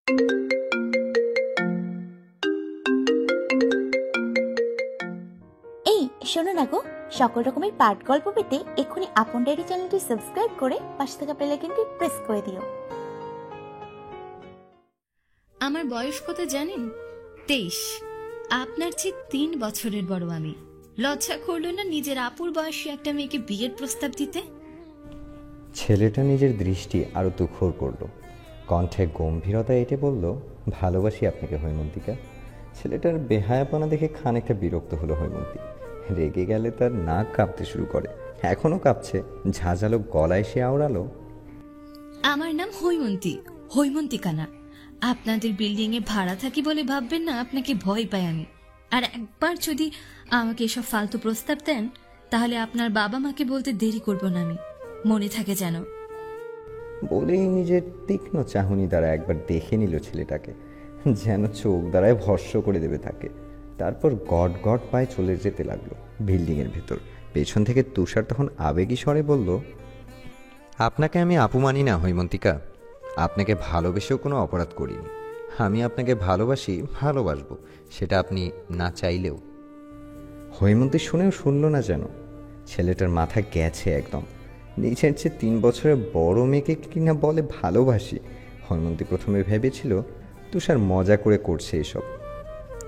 এই শোনো না গো, সকল রকমের পাঠ গল্প পেতে এক্ষুনি আপন ডায়েরি চ্যানেলটি সাবস্ক্রাইব করে পাশে থাকা বেল আইকনটি প্রেস করে দিও। আমার বয়স কত জানেন? 23। আপনার চেয়ে 3 বছরের বড় আমি। লজ্জা করলো না নিজের আপুর বয়সী একটা মেয়েকে বিয়ের প্রস্তাব দিতে? ছেলেটা নিজের দৃষ্টি আরো তুখর করলো, কণ্ঠে গম্ভীরতা এঁটে বলল, ভালোবাসি আপনাকে হৈমন্তিকা। ছেলেটার বেহায়াপনা দেখে খানিকটা বিরক্ত হলো হৈমন্তী। রেগে গেলে তার নাক কাঁপতে শুরু করে, এখনো কাঁপছে। ঝাঁঝালো গলায় সে আওড়ালো, আমার নাম হৈমন্তী, হৈমন্তিকা না। আপনাদের বিল্ডিং এ ভাড়া থাকি বলে ভাববেন না আপনাকে ভয় পাই আমি। আর একবার যদি আমাকে এসব ফালতু প্রস্তাব দেন তাহলে আপনার বাবা মাকে বলতে দেরি করব না আমি, মনে থাকে যেন। বলেই নিজের তীক্ষ্ণ চাহনি দ্বারা একবার দেখে নিল ছেলেটাকে, যেন চোখ দ্বারায় ভস্য করে দেবে তাকে। তারপর গট গট পায়ে চলে যেতে লাগলো বিল্ডিংয়ের ভেতর। পেছন থেকে তুষার তখন আবেগী স্বরে বলল, আপনাকে আমি আপু মানি না হৈমন্তিকা। আপনাকে ভালোবেসেও কোনো অপরাধ করিনি। আমি আপনাকে ভালোবাসবো, সেটা আপনি না চাইলেও। হৈমন্তী শুনেও শুনল না যেন। ছেলেটার মাথা গেছে একদম। নিজের চেয়ে 3 বছরের বড় মেয়েকে কিনা বলে ভালোবাসি। হৈমন্তী প্রথমে ভেবেছিল তুষার মজা করে করছে এসব,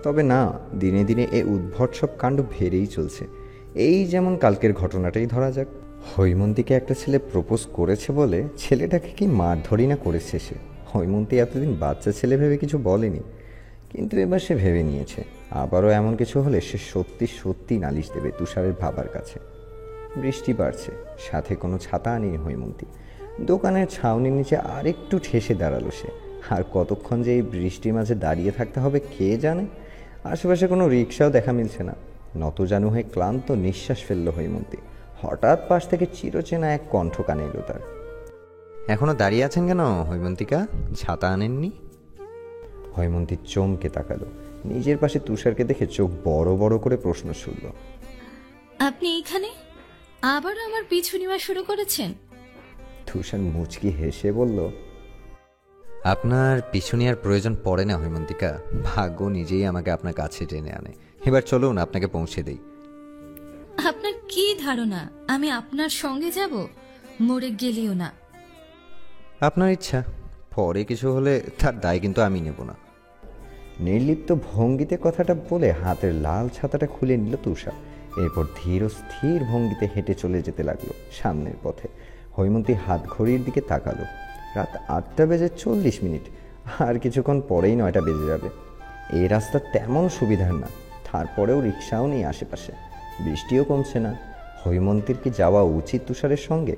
তবে না, দিনে দিনে এ উদ্ভট সব কাণ্ড বেড়েই চলছে। এই যেমন কালকের ঘটনাটাই ধরা যাক। হৈমন্তীকে একটা ছেলে প্রপোজ করেছে বলে ছেলেটাকে কি মারধরি না করেছে সে। হৈমন্তী এতদিন বাচ্চা ছেলে ভেবে কিছু বলেনি, কিন্তু এবার সে ভেবে নিয়েছে আবারও এমন কিছু হলে সে সত্যি সত্যি নালিশ দেবে তুষারের বাবার কাছে। বৃষ্টি বাড়ছে, সাথে কোনো ছাতা আনেনি হৈমন্তী। দোকানের ছাউনির নিচে আরেকটু ঠেসে দাঁড়ালো সে। আর কতক্ষণ যে এই বৃষ্টির মাঝে দাঁড়িয়ে থাকতে হবে কে জানে। আশেপাশে কোনো রিক্সাও দেখা মিলছে না। নতজানু হয়ে ক্লান্ত নিঃশ্বাস ফেললো হৈমন্তী। হঠাৎ পাশ থেকে চিরচেনা এক কণ্ঠ কানে এলো তার, এখনো দাঁড়িয়ে আছেন কেন হৈমন্তিকা, ছাতা আনেননি? হৈমন্তী চমকে তাকালো। নিজের পাশে তুষারকে দেখে চোখ বড় বড় করে প্রশ্ন ছুড়ল, আপনি এখানে আবার আমার পিছু নেওয়া শুরু করেছেন? তুষার মুচকি হেসে বলল, আপনার পিছু নেওয়ার প্রয়োজন পড়ে না হৈমন্তিকা। ভাগ্য নিজেই আমাকে আপনার কাছে টেনে আনে। এবার চলুন আপনাকে পৌঁছে দেই। আপনার কি ধারণা আমি আপনার সঙ্গে যাব? মরে গেলেও না। আপনার ইচ্ছা, পরে কিছু হলে তার দায় কিন্তু আমি নেব না। নির্লিপ্ত ভঙ্গিতে কথাটা বলে হাতের লাল ছাতাটা খুলে নিল তুষার। এরপর ধীর ও স্থির ভঙ্গিতে হেঁটে চলে যেতে লাগলো সামনের পথে। হৈমন্তী হাত ঘড়ির দিকে তাকালো। রাত 8:40। আর কিছুক্ষণ পরেই 9টা বেজে যাবে। এই রাস্তা তেমন সুবিধার না, তারপরেও রিক্সাও নেই আশেপাশে। বৃষ্টিও কমছে না। হৈমন্তীর কি যাওয়া উচিত তুষারের সঙ্গে?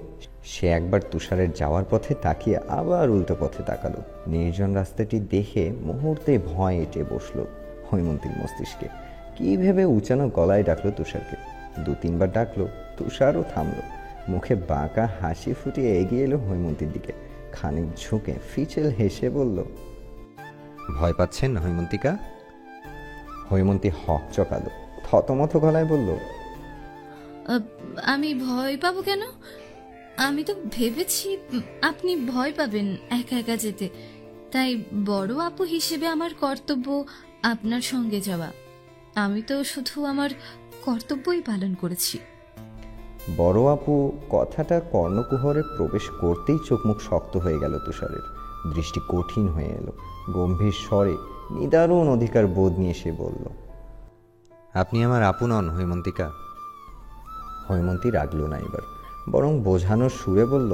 সে একবার তুষারের যাওয়ার পথে তাকিয়ে আবার উল্টো পথে তাকালো। নির্জন রাস্তাটি দেখে মুহূর্তে ভয় এঁটে বসলো হৈমন্তীর মস্তিষ্কে। কি ভেবে উঁচানো গলায় ডাকলো তুষারকে। 2-3 বার ডাকলো, তুষারও থামলো। মুখে বাঁকা হাসি ফুটিয়ে এগিয়ে এলো হৈমন্তীর দিকে। খানিক ঝুঁকে ফিচেল হেসে বলল, ভয় পাচ্ছেন হৈমন্তিকা? হৈমন্তী হক চকালো, থতমত গলায় বলল, আমি ভয় পাবো কেন? আমি তো ভেবেছি আপনি ভয় পাবেন একা একা যেতে, তাই বড় আপু হিসেবে আমার কর্তব্য আপনার সঙ্গে যাওয়া। আমি তো শুধু আমার কর্তব্যই পালন করেছি। বড় আপু কথাটা কর্ণকুহরে প্রবেশ করতেই চোখ মুখ শক্ত হয়ে গেল তুষারের। দৃষ্টি কঠিন হয়ে এলো। গম্ভীর স্বরে নিদারুণ অধিকার বোধ নিয়ে সে বলল, আপনি আমার আপু নন হৈমন্তিকা। হৈমন্তী রাগল না এবার, বরং বোঝানোর সুরে বলল,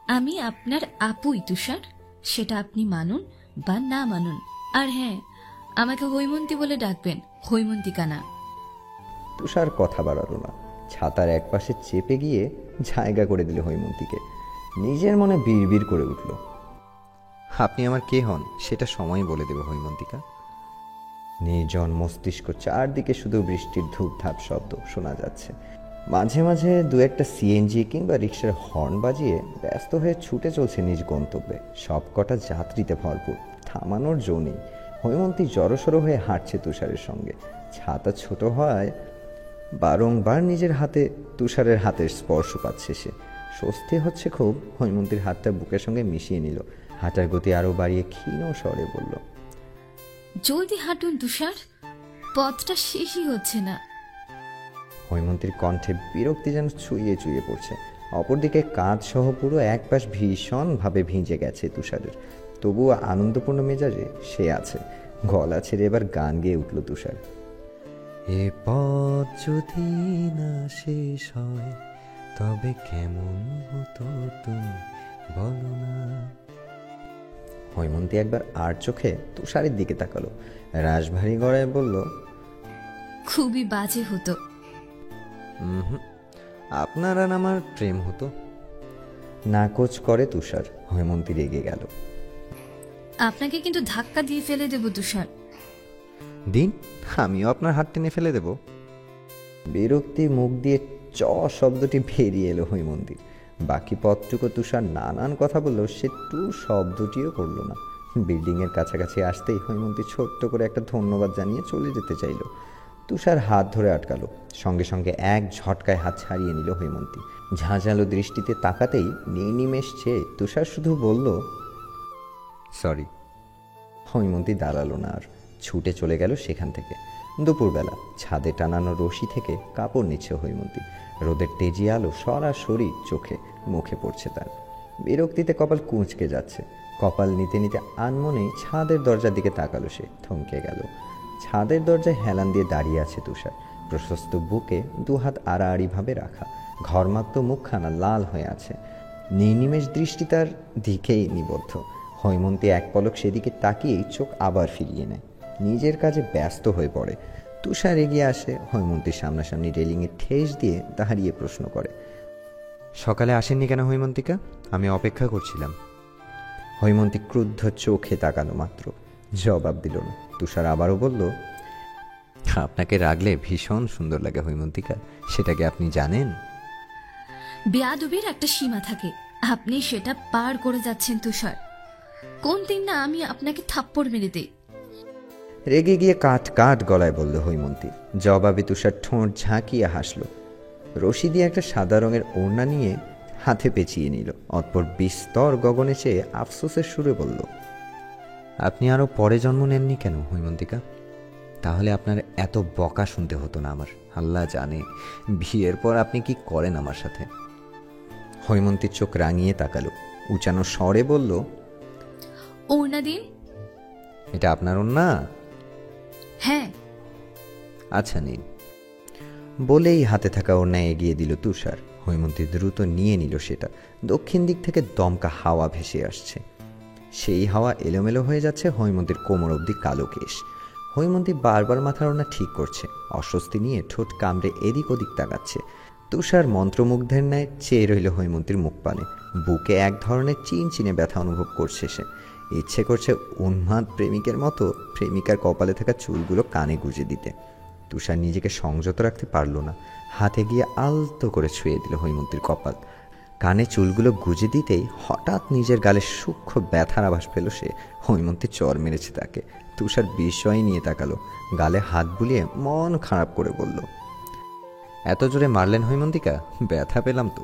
আমি আপনার আপুই তুষার, সেটা আপনি মানুন বা না মানুন। আর হ্যাঁ, আমাকে হৈমন্তী বলে ডাকবেন, হৈমন্তিকা না। তুষার কথা বাড়ালো না। ছাতার একপাশে চেপে গিয়ে জায়গা করে দিল হৈমন্তীকে। নিজের মনে বিড়বিড় করে উঠল, আপনি আমার কে হন সেটা সময় বলে দেবে হৈমন্তিকা। নির্জন মস্তিষ্ক, চারদিকে শুধু বৃষ্টির ধূপধাপ শব্দ শোনা যাচ্ছে। মাঝে মাঝে 2-1টা সিএনজি কিংবা রিক্সার হর্ন বাজিয়ে ব্যস্ত হয়ে ছুটে চলছে নিজ গন্তব্যে। সবকটা যাত্রীতে ভরপুর, থামানোর জো নেই। হৈমন্তী জড়সড় হয়ে হাঁটছে তুষারের সঙ্গে। ছাতা ছোট হয় বারংবার নিজের হাতে তুষারের হাতের স্পর্শ পাচ্ছে সে। স্বস্তি হচ্ছে খুব। হৈমন্তীর হাতটা বুকের সঙ্গে মিশিয়ে নিল। হাঁটার গতি আরো বাড়িয়ে ক্ষীণ স্বরে বলল, জলদি হাঁটুন তুষার, পথটা শেষই হচ্ছে না। হৈমন্তীর কণ্ঠে বিরক্তি যেন চুইয়ে চুইয়ে পড়ছে। অপরদিকে কাঁধ সহ পুরো এক পাশ ভীষণভাবে ভিজে গেছে তুষারের। তবুও আনন্দপূর্ণ মেজাজে সে আছে। গলা ছেড়ে এবার গান গেয়ে উঠল তুষার। এ পথ যদি না শেষ হয় তবে কেমন হতো তুমি বলো না। হৈমন্তী একবার আর চোখে তুষারের দিকে তাকালো, রাশভারী গড়ায় বলল, খুবই বাজে হতো। আপনার আর আমার প্রেম হতো। নাকচ করে তুষার। হৈমন্তী রেগে গেল। আপনাকে কিন্তু ধাক্কা দিয়ে ফেলে দেব তুষার। দিন, আমিও আপনার হাত টেনে ফেলে দেব। বিরক্তি মুখ দিয়ে চ শব্দটি বেরিয়ে এলো হৈমন্তী। বাকি পথটুকু তুষার নানান কথা বললেও সে টু শব্দটিও করল না। বিল্ডিংয়ের কাছাকাছি আসতেই হৈমন্তী ছোট্ট করে একটা ধন্যবাদ জানিয়ে চলে যেতে চাইল। তুষার হাত ধরে আটকালো। সঙ্গে সঙ্গে এক ঝটকায় হাত ছাড়িয়ে নিল হৈমন্তী। ঝাঁঝালো দৃষ্টিতে তাকাতেই নির্নিমেষ চেয়ে তুষার শুধু বলল, সরি। হৈমন্তী দাঁড়ালো না আর, ছুটে চলে গেল সেখান থেকে। দুপুরবেলা ছাদে টানানো রশি থেকে কাপড় নিচ্ছে হৈমন্তী। রোদের তেজি আলো সরাসরি চোখে মুখে পড়ছে তার। বিরক্তিতে কপাল কুঁচকে যাচ্ছে। কপাল নিতে নিতে আনমনেই ছাদের দরজার দিকে তাকালো সে। থমকে গেল। ছাদের দরজায় হেলান দিয়ে দাঁড়িয়ে আছে তুষার। প্রশস্ত বুকে দুহাত আড়াআড়িভাবে রাখা, ঘর্মাক্ত মুখখানা লাল হয়ে আছে। নির্নিমেষ দৃষ্টি তার দিকেই নিবদ্ধ। হৈমন্তী এক পলক সেদিকে তাকিয়েই চোখ আবার ফিরিয়ে নেয়। নিজের কাজে ব্যস্ত হয়ে পড়ে। তুষার এগিয়ে আসে হৈমন্তীর সামনাসামনি রেলিংয়ে ঠেস দিয়ে দাঁড়িয়ে প্রশ্ন করে, সকালে আসেননি কেন হৈমন্তিকা? আমি অপেক্ষা করছিলাম। হৈমন্তী ক্রুদ্ধ চোখে তাকানো মাত্র, জবাব দিল না। তুষার আবারও বলল, আপনাকে রাগলে ভীষণ সুন্দর লাগে হৈমন্তিকা, সেটা কি আপনি জানেন? বেয়াদবির একটা সীমা থাকে, আপনি সেটা পার করে যাচ্ছেন তুষার। কোন দিন না আমি আপনাকে থাপ্পড় মেরে দেই। রেগে গিয়ে কাঠ কাঠ গলায় বলল হৈমন্তী। জবাবে তুষার ঠোঁট ঝাঁকিয়ে হাসল। রশি দিয়ে একটা সাদা রঙের ওড়না নিয়ে হাতে পেঁচিয়ে নিল। অতঃপর বিস্তর গগনে চেয়ে আফসোসের সুরে বলল, আপনি আরো পরে জন্ম নেননি কেন হৈমন্তিকা? তাহলে আপনার এত বকা শুনতে হতো না আমার। আল্লাহ জানে বিয়ের পর আপনি কি করেন আমার সাথে। হৈমন্তীর চোখ রাঙিয়ে তাকালো, উঁচানো স্বরে বলল, ওড়না দিন। এটা আপনার ওড়না? হ্যাঁ। আচ্ছা নিন। বলেই হাতে থাকা ওড়না এগিয়ে দিল তুষার। হৈমন্তী দ্রুত নিয়ে নিল সেটা। দক্ষিণ দিক থেকে দমকা হাওয়া ভেসে আসছে। সেই হাওয়া এলোমেলো হয়ে যাচ্ছে হৈমন্তীর কোমর অবধি কালো কেশ। হৈমন্তী বারবার মাথার ওড়না ঠিক করছে। অস্বস্তি নিয়ে ঠোঁট কামড়ে এদিক ওদিক তাকাচ্ছে। তুষার মন্ত্রমুগ্ধের ন্যায় চেয়ে রইল হৈমন্তীর মুখ পানে। বুকে এক ধরনের চিনচিনে ব্যথা অনুভব করছে সে। ইচ্ছে করছে উন্মাদ প্রেমিকের মতো প্রেমিকার কপালে থাকা চুলগুলো কানে গুঁজে দিতে। তুষার নিজেকে সংযত রাখতে পারল না। হাতে গিয়ে আলতো করে ছুঁয়ে দিল হৈমন্তীর কপাল। কানে চুলগুলো গুঁজে দিতেই হঠাৎ নিজের গালে সূক্ষ্ম ব্যথার আভাস পেল সে। হৈমন্তী চর মেরেছে তাকে। তুষার বিস্ময় নিয়ে তাকালো। গালে হাত বুলিয়ে মন খারাপ করে বলল, এত জোরে মারলেন হৈমন্তিকা? ব্যথা পেলাম তো।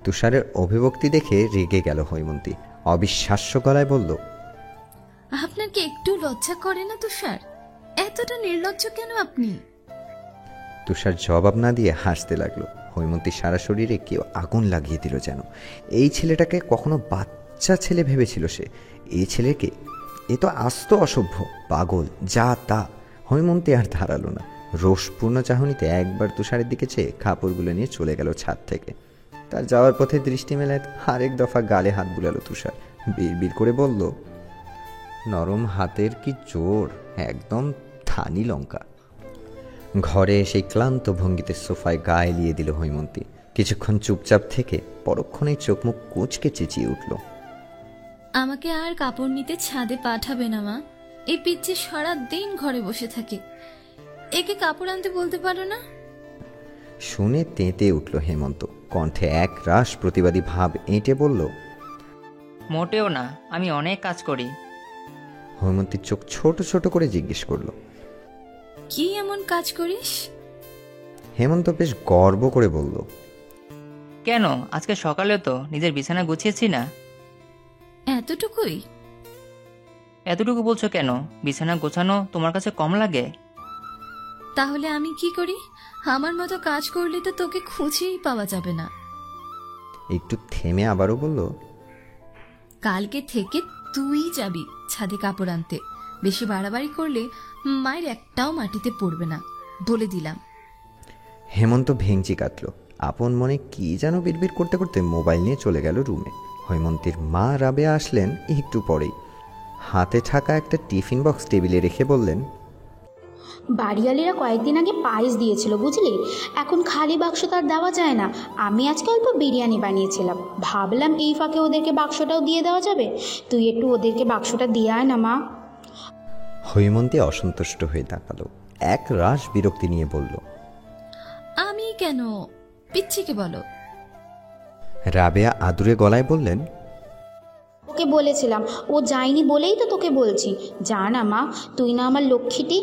তুষারের অভিব্যক্তি দেখে রেগে গেল হৈমন্তী। অবিশ্বাস্য গলায় বলল, আপনার কি একটু লজ্জা করে না তুষার? এতটা নির্লজ্জ কেন আপনি? তুষার জবাব না দিয়ে হাসতে লাগলো। হৈমন্তী সারা শরীরে কেউ আগুন লাগিয়ে দিল যেন। এই ছেলেটাকে কখনো বাচ্চা ছেলে ভেবেছিল সে। এই ছেলেকে, এ তো আস্ত অসভ্য, পাগল, যা তা। হৈমন্তী আর ধারালো না। রোষপূর্ণ চাহনিতে একবার তুষারের দিকে চেয়ে কাপড়গুলো নিয়ে চলে গেল ছাদ থেকে। তার যাওয়ার পথে দৃষ্টি মেলায় আরেক দফা গালে হাত বুলালো তুষার। বিড়বিড় করে বলল, নরম হাতের কি জোর, একদম ধানি লঙ্কা। ঘরে সেই ক্লান্ত ভঙ্গিতে সোফায় গা এলিয়ে দিল হৈমন্তী। কিছুক্ষণ চুপচাপ থেকে পরক্ষণেই চোখ মুখ কুঁচকে চেঁচিয়ে উঠল, আমাকে আর কাপড় নিতে ছাদে পাঠাবে না মা। এই পিচ্চি সারা দিন ঘরে বসে থাকে, একে কাপড় আনতে বলতে পারো না? শুনে তেঁতে উঠল হেমন্ত। কণ্ঠে এক রাশ প্রতিবাদী ভাব এঁটে বলল, মোটেও না, আমি অনেক কাজ করি। হৈমন্তীর চোখ ছোট ছোট করে জিজ্ঞেস করল, কি এমন কাজ করিস? হেমন্ত বেশ গর্ব করে বলল, কেন, আজকে সকালে তো নিজের বিছানা গুছিয়েছি না। এতটুকুই? এতটুকু বলছো কেন? বিছানা গোছানো তোমার কাছে কম লাগে? তাহলে আমি কি করি? আমার মতো কাজ করলে তো তোকে খুঁজেই পাওয়া যাবে না। একটু থেমে আবারও বলল, কালকে থেকে তুই যাবি ছাদে কাপড় আনতে। বেশি বাড়াবাড়ি করলে মায়ের একটাও মাটিতে পড়বে না, বলে দিলাম। হেমন্ত ভেঙচি কাটল। আপন মনে কি যেন বিড়বিড় করতে করতে মোবাইল নিয়ে চলে গেল রুমে। হৈমন্তীর মা রাবেয়া আসলেন একটু পরেই। হাতে থাকা একটা টিফিন বক্স টেবিলে রেখে বললেন, বাড়িওয়ালিরা কয়েকদিন আগে পায়েস দিয়েছিল বুঝলি, এখন খালি বাক্স তো আর দেওয়া যায় না। আমি আজকে অল্প বিরিয়ানি বানিয়েছিলাম, ভাবলাম এই ফাঁকে ওদেরকে বাক্সটাও দিয়ে দেওয়া যাবে। তুই একটু ওদেরকে বাক্সটা দিয়ে আয় না মা। হৈমন্তী অসন্তুষ্ট হয়ে তাকালো, এক রাশ বিরক্তি নিয়ে বলল, আমি কেন? পিচ্ছিকে বলো। রাবেয়া আদুরে গলায় বললেন, ওকে বলেছিলাম, ও যায়নি বলেই তো তোকে বলছি। যা না মা, তুই না আমার লক্ষ্মীটি।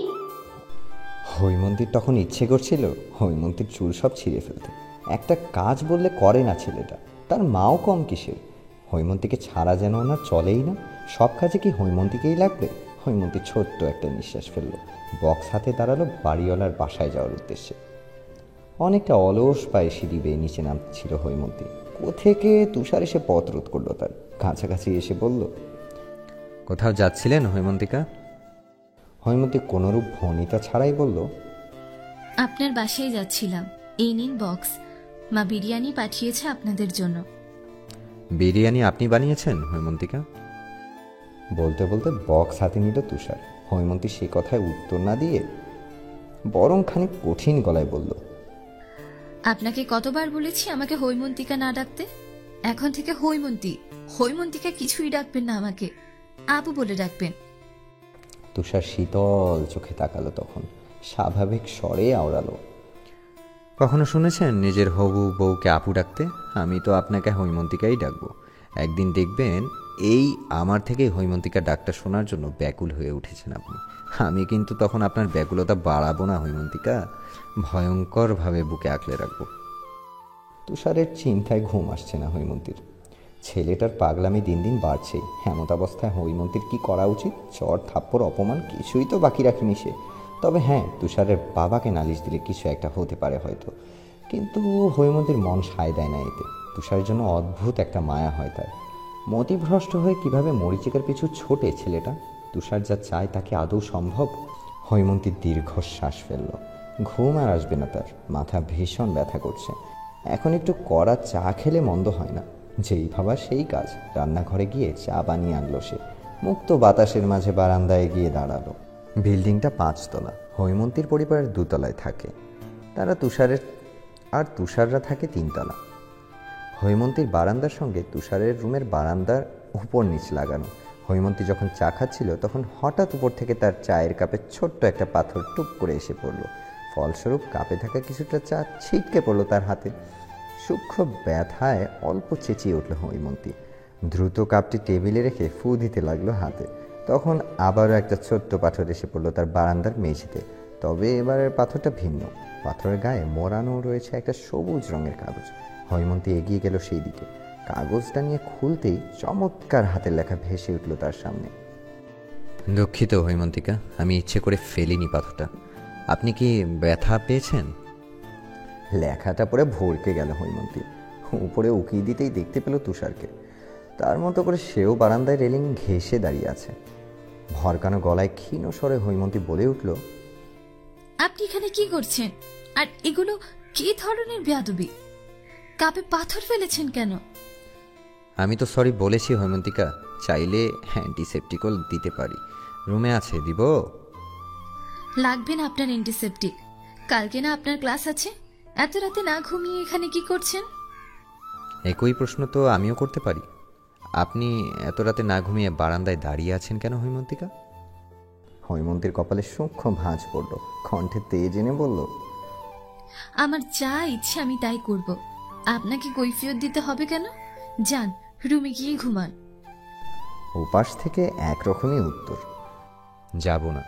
হৈমন্তীর তখন ইচ্ছে করছিল হৈমন্তীর চুল সব ছিঁড়ে ফেলতে। একটা কাজ বললে করে না ছেলেটা, তার মাও কম কিসের। হৈমন্তীকে ছাড়া যেন ওনার চলেই না, সব কাজে কি হৈমন্তীকেই লাগবে। হৈমন্তী ছোট্ট একটা নিঃশ্বাস ফেলল, বক্স হাতে দাঁড়ালো বাড়িওয়ালার বাসায় যাওয়ার উদ্দেশ্যে। অনেকটা অলস পায়ে সিঁড়ি বেয়ে নিচে নামছিল হৈমন্তী। কোথেকে তুষার এসে পথ রোধ করলো তার, কাছাকাছি এসে বলল, কোথাও যাচ্ছিলেন হৈমন্তিকা? হৈমন্তী কোনরূপ ভনিতা ছাড়াই বলল, আপনার বাসায় যাচ্ছিলাম, এই নিন বক্স, মা বিরিয়ানি পাঠিয়েছে আপনাদের জন্য। বিরিয়ানি আপনি বানিয়েছেন হৈমন্তিকা? বলতে বলতে বক্স হাতে নিল তুষার। হৈমন্তী সে কথায় উত্তর না দিয়ে বরং খানিক কঠিন গলায় বলল, আপনাকে কতবার বলেছি আমাকে হৈমন্তিকা না ডাকতে? এখন থেকে হৈমন্তী। হৈমন্তিকা কিছুই ডাকবেন না, আমাকে আপু বলে ডাকবেন। তুষার শীতল চোখে তাকালো, তখন স্বাভাবিক স্বরে আওড়ালো, কখনো শুনেছেন নিজের হবু বউকে আপু ডাকতে? আমি তো আপনাকে হৈমন্তিকাই ডাকবো। একদিন দেখবেন এই আমার থেকেই হৈমন্তিকা ডাকটা শোনার জন্য ব্যাকুল হয়ে উঠেছেন আপনি। আমি কিন্তু তখন আপনার ব্যাকুলতা বাড়াবো না হৈমন্তিকা, ভয়ঙ্করভাবে বুকে আঁকলে রাখবো। তুষারের চিন্তায় ঘুম আসছে না হৈমন্তীর। ছেলেটার পাগলামি দিন দিন বাড়ছেই। এমত অবস্থায় হৈমন্তীর কি করা উচিত? চড় থাপ্পড় অপমান কিছুই তো বাকি রাখিনি সে। তবে হ্যাঁ, তুষারের বাবাকে নালিশ দিলে কিছু একটা হতে পারে হয়তো, কিন্তু হৈমন্তীর মন সায় দেয় না এতে। তুষারের জন্য অদ্ভুত একটা মায়া হয় তার। মতিভ্রষ্ট হয়ে কিভাবে মরিচিকার পিছু ছোটে ছেলেটা। তুষার যা চায় তাকে আদৌ সম্ভব? হৈমন্তী দীর্ঘশ্বাস ফেলল। ঘুম আর আসবে না তার, মাথা ভীষণ ব্যথা করছে। এখন একটু কড়া চা খেলে মন্দ হয় না। যেই ভাবা সেই কাজ, রান্নাঘরে গিয়ে চা বানিয়ে আনলো সে। মুক্ত বাতাসের মাঝে বারান্দায় গিয়ে দাঁড়ালো। বিল্ডিংটা 5 তলা। হৈমন্তীর পরিবারের 2 তলায় থাকে তারা, তুষাররা থাকে 3 তলা। হৈমন্তীর বারান্দার সঙ্গে তুষারের রুমের বারান্দার উপর নিচ লাগানো। হৈমন্তী যখন চা খাচ্ছিল তখন হঠাৎ উপর থেকে তার চায়ের কাপে ছোট্ট একটা পাথর টুপ করে এসে পড়ল। ফলস্বরূপ কাপে থাকা কিছুটা চা ছিটকে পড়ল তার হাতে। সূক্ষ্ম ব্যথায় অল্প চেঁচিয়ে উঠল হৈমন্তী। দ্রুত কাপটি টেবিলে রেখে ফু দিতে লাগলো হাতে। তখন আবারও একটা ছোট্ট পাথর এসে পড়লো তার বারান্দার মেঝেতে। তবে এবারের পাথরটা ভিন্ন। পাথরের গায়ে মোড়ানো রয়েছে একটা সবুজ রঙের কাগজ। হৈমন্তী এগিয়ে গেল সেই দিকে। কাগজটা নিয়ে খুলতেই চমৎকার হাতের লেখা ভেসে উঠল তার সামনে। দুঃখিত হৈমন্তিকা, আমি ইচ্ছে করে ফেলিনি পাথরটা। আপনি কি ব্যথা পেয়েছেন? লেখাটা পরে ভরকে গেল হৈমন্তী। উপরে উকিয়ে দিতেই দেখতে পেল তুষারকে। তার মতো করে সেও বারান্দায় রেলিং ঘেঁষে দাঁড়িয়ে আছে। ভরকানো গলায় ক্ষীণ স্বরে হৈমন্তী বলে উঠল, আপনি এখানে কি করছেন? আর এগুলো কি ধরনের বেয়াদবি? কাপে পাথর ফেলেছেন কেন? আমি তো সরি বলেছি হৈমন্তিকা, চাইলে অ্যান্টিসেপটিকল দিতে পারি, রুমে আছে, দিব? লাগবে না আপনার অ্যান্টিসেপটিক। কালকে না আপনার ক্লাস আছে? এত রাতে না ঘুমিয়ে এখানে কি করছেন? একই প্রশ্ন তো আমিও করতে পারি। আপনি এত রাতে না ঘুমিয়ে বারান্দায় দাঁড়িয়ে আছেন কেন হৈমন্তিকা? হৈমন্তীর কপালে সূক্ষ্ম ভাঁজ পড়ল, কণ্ঠে তেজ এনে বলল, আমার যা ইচ্ছে আমি তাই করব। আপনাকে কৈফিয়ত দিতে হবে কেন? যান, রুমে গিয়ে ঘুমান। উপাস থেকে একরকমই উত্তর, যাব না।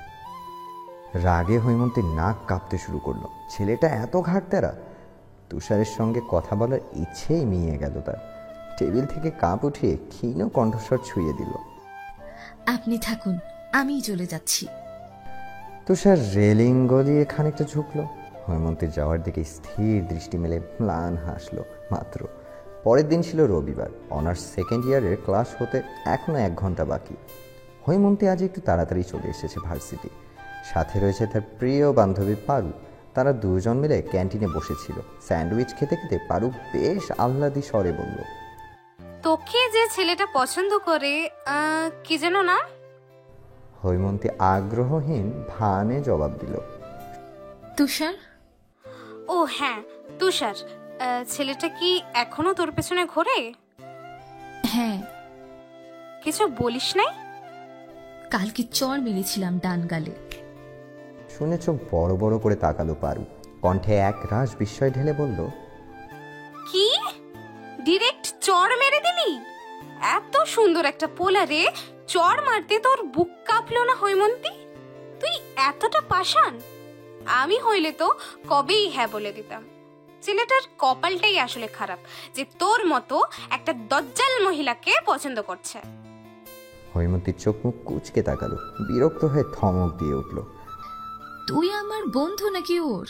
রাগে হৈমন্তীর নাক কাঁপতে শুরু করলো। ছেলেটা এত ঘাটতেরা! তুষারের সঙ্গে কথা বলার ইচ্ছেই মিয়ে গেল তার। টেবিল থেকে কাপ উঠিয়ে ক্ষীণ কণ্ঠস্বর ছুঁয়ে দিল। আপনি থাকুন, আমিই চলে যাচ্ছি। তুষার রেলিং গলিয়ে খানিকটা ঝুঁকলো। হৈমন্তীর যাওয়ার দিকে স্থির দৃষ্টি মেলে ম্লান হাসলো মাত্র। পরের দিন ছিল রবিবার। অনার্স সেকেন্ড ইয়ারের ক্লাস হতে এখনো 1 ঘন্টা বাকি। হৈমন্তী আজ একটু তাড়াতাড়ি চলে এসেছে ভার্সিটি। সাথে রয়েছে তার প্রিয় বান্ধবী পারু। তারা দুজন মিলে ক্যান্টিনে বসেছিল। স্যান্ডউইচ খেতে খেতে পারু বেশ আহ্লাদি স্বরে বলল, তোকে যে ছেলেটা পছন্দ করে কি যেন না? হৈমন্তী আগ্রহহীন ভানে জবাব দিল, তুষার। ও হ্যাঁ, তুষার। ছেলেটা কি এখনো তোর পেছনে ঘোরে? হ্যাঁ। কিছু বলিস নাই? কালকে চর মেরেছিলাম ডান গালে। শুনে চোখ বড় বড় করে তাকালো পারু। কণ্ঠে এক রাশ বিস্ময় ঢেলে বলল, কি ডিরেক্ট চর মেরে দিলি? এত সুন্দর একটা পোলারে চর মারতে তোর বুক কাঁপলো না হৈমন্তী? তুই এতটা পাষাণ? আমি হইলে তো কবেই হ্যাঁ বলে দিতাম। ছেলেটার কপালটাই আসলে খারাপ যে তোর মতো একটা দজ্জাল মহিলাকে পছন্দ করছে। হৈমন্তীর চোখ মুখ কুচকে তাকালো। বিরক্ত হয়ে থমক দিয়ে উঠল, তুই আমার বন্ধু নাকি ওর?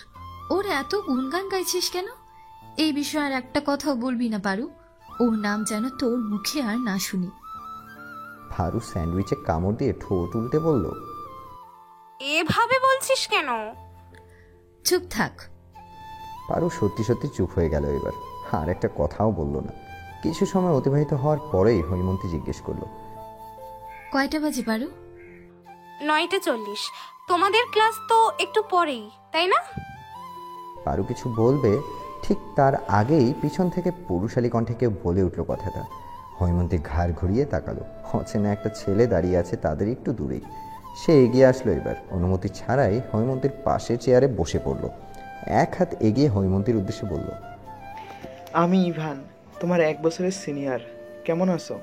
ওর এত গুনগান গাইছিস কেন? এই বিষয়ে আর একটা কথাও বলবি না পারু। ওর নাম যেন তোর মুখে আর না শুনি। পারু স্যান্ডউইচে কামড় দিয়ে ঠোঁট উল্টে বলল, এভাবে বলছিস কেন? চুপ থাক। পারু সত্যি সত্যি চুপ হয়ে গেল এবার। আর একটা কথাও বলল না। কিছু সময় অতিবাহিত হওয়ার পরেই হৈমন্তী জিজ্ঞেস করলো, কয়টা বাজে পারু? 9:40। তোমাদের ক্লাস তো একটু পরেই, তাই না? পারু কিছু বলবে ঠিক তার আগেই পিছন থেকে পুরুষালী কণ্ঠে কেউ বলে উঠল কথাটা। হৈমন্তী ঘাড় ঘুরিয়ে তাকালো। অচেনা একটা ছেলে দাঁড়িয়ে আছে তাদের একটু দূরেই। সে এগিয়ে আসলো এবার। অনুমতি ছাড়াই হৈমন্তীর পাশের চেয়ারে বসে পড়ল। এক হাত এগিয়ে হৈমন্তীর উদ্দেশ্যে বলল, আমি ইভান, তোমার 1 বছরের সিনিয়র। কেমন আছো?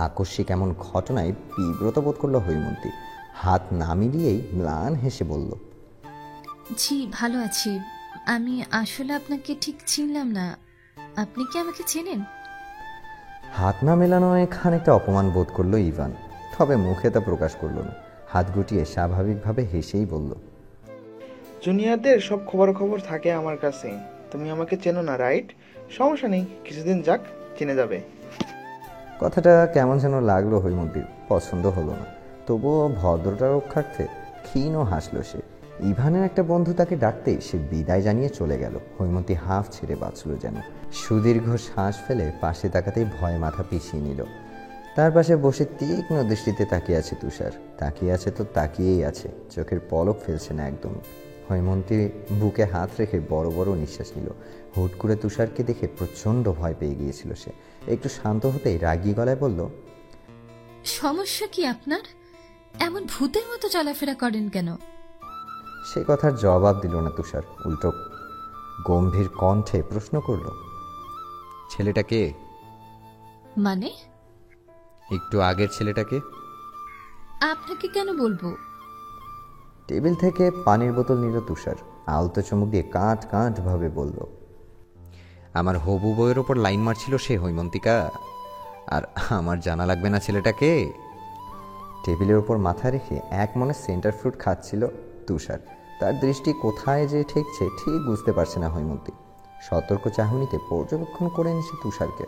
আকস্মিক এমন ঘটনায় বিব্রত বোধ করল হৈমন্তী। হাত না মিলিয়েই ম্লান হেসে বলল, জি ভালো আছি। আমি আসলে আপনাকে ঠিক চিনলাম না। আপনি কি আমাকে চেনেন? হাত না মেলানোয় খানিকটা অপমান বোধ করলো ইভান। তবে মুখে তা প্রকাশ করলো না। হাত গুটিয়ে স্বাভাবিকভাবে হেসেই বলল, জুনিয়রদের সব খবর থাকে আমার কাছে। তুমি আমাকে চেনো না, রাইট? সমস্যা নেই, কিছুদিন যাক, চিনে যাবে। কথাটা কেমন যেন লাগলো হৈমন্তীর। পছন্দ হলো না। তবুও ভদ্রতা রক্ষার্থে ক্ষীণ হাসল সে। ইভানের একটা বন্ধু তাকে ডাকতেই সে বিদায় জানিয়ে চলে গেল। হৈমন্তী হাঁফ ছেড়ে বাঁচল যেন। সুদীর্ঘ শ্বাস ফেলে পাশে তাকাতেই ভয়ে মাথা পিছিয়ে নিল। তার পাশে বসে তীক্ষ্ণ দৃষ্টিতে তাকিয়ে আছে তুষার। তাকিয়ে আছে তো তাকিয়েই আছে, চোখের পলক ফেলছে না একদম। হৈমন্তী বুকে হাত রেখে বড় বড় নিঃশ্বাস নিল। হুট করে তুষারকে দেখে প্রচণ্ড ভয় পেয়ে গিয়েছিল সে। একটু শান্ত হতেই রাগী গলায় বলল, সমস্যা কি আপনার? এমন ভূতের মতো চলাফেরা করেন কেন? সে কথার জবাব দিল না তুষার। উল্টো গম্ভীর কণ্ঠে প্রশ্ন করল, ছেলেটা কে? মানে? একটু আগের ছেলেটাকে। আপনাকে কেন বলবো? টেবিল থেকে পানির বোতল নিল তুষার। আলতো চুমুক দিয়ে কাঁট কাঁট ভাবে বলল, আমার হবু বইয়ের ওপর লাইন মারছিল সে হৈমন্তিকা। আর আমার জানা লাগবে না ছেলেটাকে? টেবিলের ওপর মাথা রেখে এক মনে সেন্টার ফ্রুট খাচ্ছিল তুষার। তার দৃষ্টি কোথায় যে ঠেকছে ঠিক বুঝতে পারছে না হৈমন্তী। সতর্ক চাহনিতে পর্যবেক্ষণ করে নিছে তুষারকে।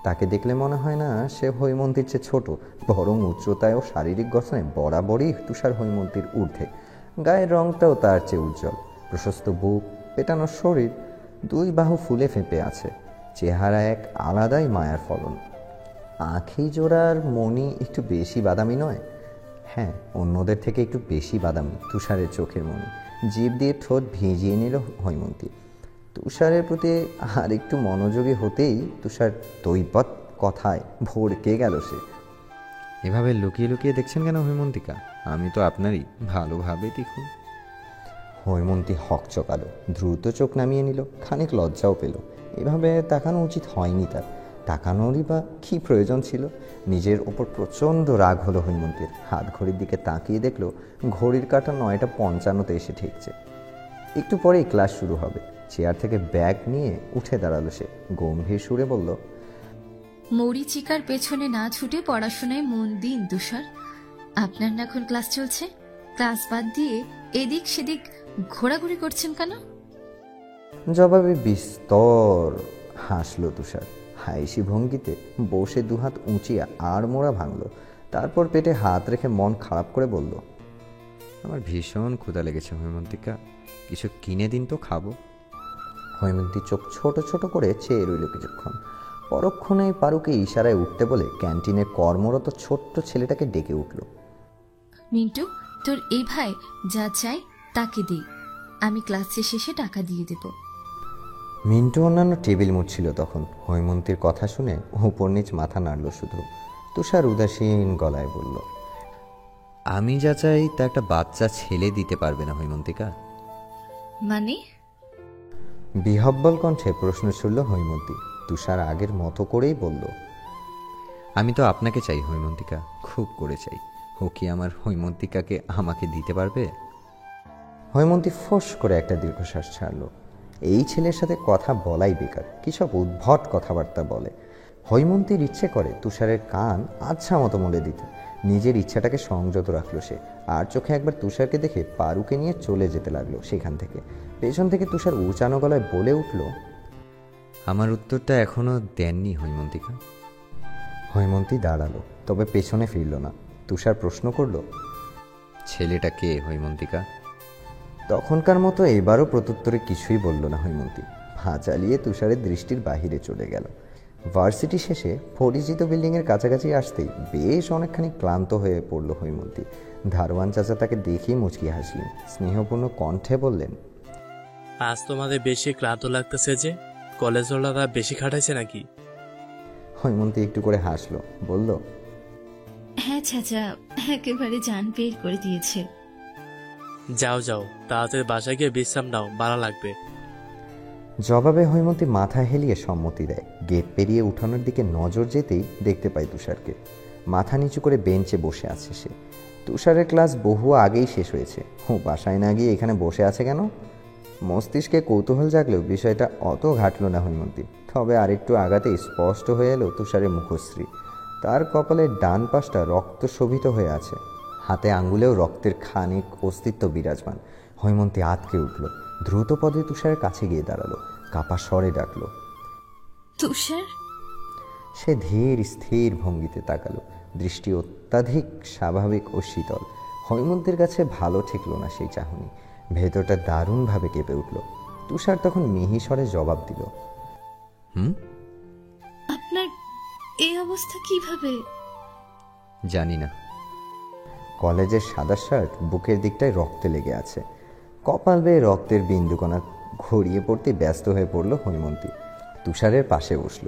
তাকে দেখলে মনে হয় না সে হৈমন্তীর চেয়ে ছোট, বরং উচ্চতায় ও শারীরিক গঠনে বরাবরই তুষার হৈমন্তীর ঊর্ধ্বে। গায়ের রংটাও তার চেয়ে উজ্জ্বল। প্রশস্ত বুক, পেটানো শরীর, 2 বাহু ফুলে ফেঁপে আছে। চেহারা এক আলাদাই মায়ার ফলন। আঁখি জোড়ার মণি একটু বেশি বাদামি নয়? হ্যাঁ, অন্যদের থেকে একটু বেশি বাদামি তুষারের চোখের মণি। জিভ দিয়ে ঠোঁট ভিজিয়ে নিল হৈমন্তী। তুষারের প্রতি আর একটু মনোযোগী হতেই তুষার দৈবত কথায় ভড়কে গেল সে। এভাবে লুকিয়ে লুকিয়ে দেখছেন কেন হৈমন্তিকা? আমি তো আপনারই ভালোভাবে দেখুন। হৈমন্তী হকচকালো, দ্রুত চোখ নামিয়ে নিল। খানিক লজ্জাও পেল। এভাবে তাকানো উচিত হয়নি তার। তাকানোরই বা কী প্রয়োজন ছিল? নিজের ওপর প্রচণ্ড রাগ হলো হৈমন্তীর। হাত ঘড়ির দিকে তাকিয়ে দেখল ঘড়ির কাঁটা 9:55 এসে ঠেকছে। একটু পরেই ক্লাস শুরু হবে। চেয়ার থেকে ব্যাগ নিয়ে উঠে দাঁড়ালো সে। গম্ভীর সুরে বলল, মরিচিকার পেছনে না ছুটে পড়াশোনায় মন দিন তুষার। আপনার না এখন ক্লাস চলছে, ক্লাস বাদ দিয়ে এদিক সেদিক ঘোরাঘুরি করছেন কেন? জবাবে বিস্তর হাসলো তুষার। হাইসি ভঙ্গিতে বসে দুহাত উঁচিয়ে আড়মোড়া ভাঙল। তারপর পেটে হাত রেখে মন খারাপ করে বলল, আমার ভীষণ ক্ষুধা লেগেছে হৈমন্তিকা, কিছু কিনে দিন তো খাবো। হৈমন্তী চোখ ছোট ছোট করে চেয়ে রইল কিছুক্ষণ। পরক্ষণেই পারুকে ইশারায় উঠতে বলে ক্যান্টিনে কর্মরত ছোট্ট ছেলেটাকে ডেকে উঠল। মিন্টু, তোর এই ভাই যা চাই তাকে দে, আমি ক্লাস শেষে টাকা দিয়ে দেব। মিন্টু অন্যান্য টেবিল মুছছিল তখন। হৈমন্তীর কথা শুনে উপর নিচ মাথা নাড়ল শুধু। তুষার উদাসীন গলায় বলল, আমি যা চাই তা একটা বাচ্চা ছেলে দিতে পারবে না হৈমন্তিকা। মানে? বিহব্বল কণ্ঠে প্রশ্ন ছুড়ল হৈমন্তী। তুষার আগের মতো করেই বলল, আমি তো আপনাকে চাই হৈমন্তিকা, খুব করে চাই। ও কি আমার হৈমন্তিকাকে আমাকে দিতে পারবে? হৈমন্তী ফোঁস করে একটা দীর্ঘশ্বাস ছাড়ল। এই ছেলের সাথে কথা বলাই বেকার, কি সব উদ্ভট কথাবার্তা বলে। হৈমন্তীর ইচ্ছে করে তুষারের কান আচ্ছা মতো মলে দিতে। নিজের ইচ্ছাটাকে সংযত রাখলো সে। আর চোখে একবার তুষারকে দেখে পারুকে নিয়ে চলে যেতে লাগলো সেখান থেকে। পেছন থেকে তুষার উঁচানো গলায় বলে উঠল, আমার উত্তরটা এখনো দেননি হৈমন্তিকা। হৈমন্তী দাঁড়ালো, তবে পেছনে ফিরল না। তুষার প্রশ্ন করল, ছেলেটা কে হৈমন্তিকা? তখনকার মতো এবারও প্রত্যুত্তরে কিছুই বলল না হৈমন্তী। পা চালিয়ে তুষারের দৃষ্টির বাহিরে চলে গেল। ভার্সিটি শেষে পরিচিত বিল্ডিংয়ের কাছাকাছি আসতেই বেশ অনেকখানি ক্লান্ত হয়ে পড়ল হৈমন্তী। ধারওয়ান চাচা তাকে দেখেই মুচকি হাসলেন। স্নেহপূর্ণ কণ্ঠে বললেন, আজ তোমাদের বেশি ক্লান্ত লাগতেছে যে? কলেজ ওলারা বেশি খাটাইছে নাকি? হৈমন্তী একটু করে হাসলো, বলল, হ্যাঁ চাচা, একেবারে জান বের করে দিয়েছে। যাও যাও, তাড়াতাড়ি বাসায় গিয়ে বিশ্রাম নাও, ভালো লাগবে। জবাবে হৈমন্তী মাথা হেলিয়ে সম্মতি দেয়। গেট পেরিয়ে উঠানোর দিকে নজর যেতেই দেখতে পায় তুষারকে। মাথা নিচু করে বেঞ্চে বসে আছে সে। তুষারের ক্লাস বহু আগেই শেষ হয়েছে। ও বাসায় না গিয়ে এখানে বসে আছে কেন? মস্তিষ্কে কৌতূহল জাগলেও বিষয়টা অত ঘাটল না হৈমন্তী। তবে আরেকটু আগাতেই স্পষ্ট হয়ে এলো তুষারের মুখশ্রী। তার কপালের ডান পাশটা রক্ত শোভিত হয়ে আছে, হাতে আঙ্গুলেও রক্তের খানিক অস্তিত্ব বিরাজমান। হৈমন্তী আঁতকে উঠল। দ্রুত পদে তুষারের কাছে গিয়ে দাঁড়ালো, কাপা স্বরে ডাকলো, তুষার। সে ধীর স্থির ভঙ্গিতে তাকালো, দৃষ্টি অত্যাধিক স্বাভাবিক ও শীতল। হৈমন্তীর কাছে ভালো ঠেকল না সেই চাহনি। ভেতরটা দারুণভাবে কেঁপে উঠল। তুষার তখন মিহি স্বরে জবাব দিল, আপনার এই অবস্থা কিভাবে? জানি না। কলেজের সাদা শার্ট বুকের দিকটায় রক্তে লেগে আছে। কপাল বেয়ে রক্তের বিন্দুকণা ঘড়িয়ে পড়তে ব্যস্ত হয়ে পড়ল হৈমন্তী। তুষারের পাশে বসল।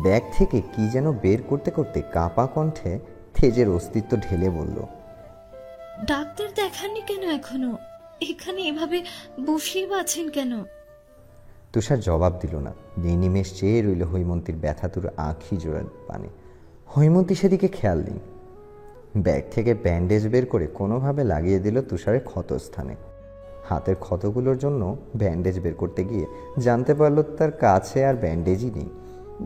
ব্যাগ থেকে কি যেন বের করতে করতে কাঁপা কণ্ঠে তেজের অস্তিত্ব ঢেলে বলল, ডাক্তার দেখাননি কেন এখনো? এখানে এভাবে বসিয়ে আছেন কেন? তুষার জবাব দিল না। নিমেষ চেয়ে রইল হৈমন্তীর ব্যথাতুর আঁখি জোড়ার পানে। হৈমন্তী সেদিকে খেয়াল নেই। ব্যাগ থেকে ব্যান্ডেজ বের করে কোনোভাবে লাগিয়ে দিল তুষারের ক্ষতস্থানে। হাতের ক্ষতগুলোর জন্য ব্যান্ডেজ বের করতে গিয়ে জানতে পারল তার কাছে আর ব্যান্ডেজই নেই।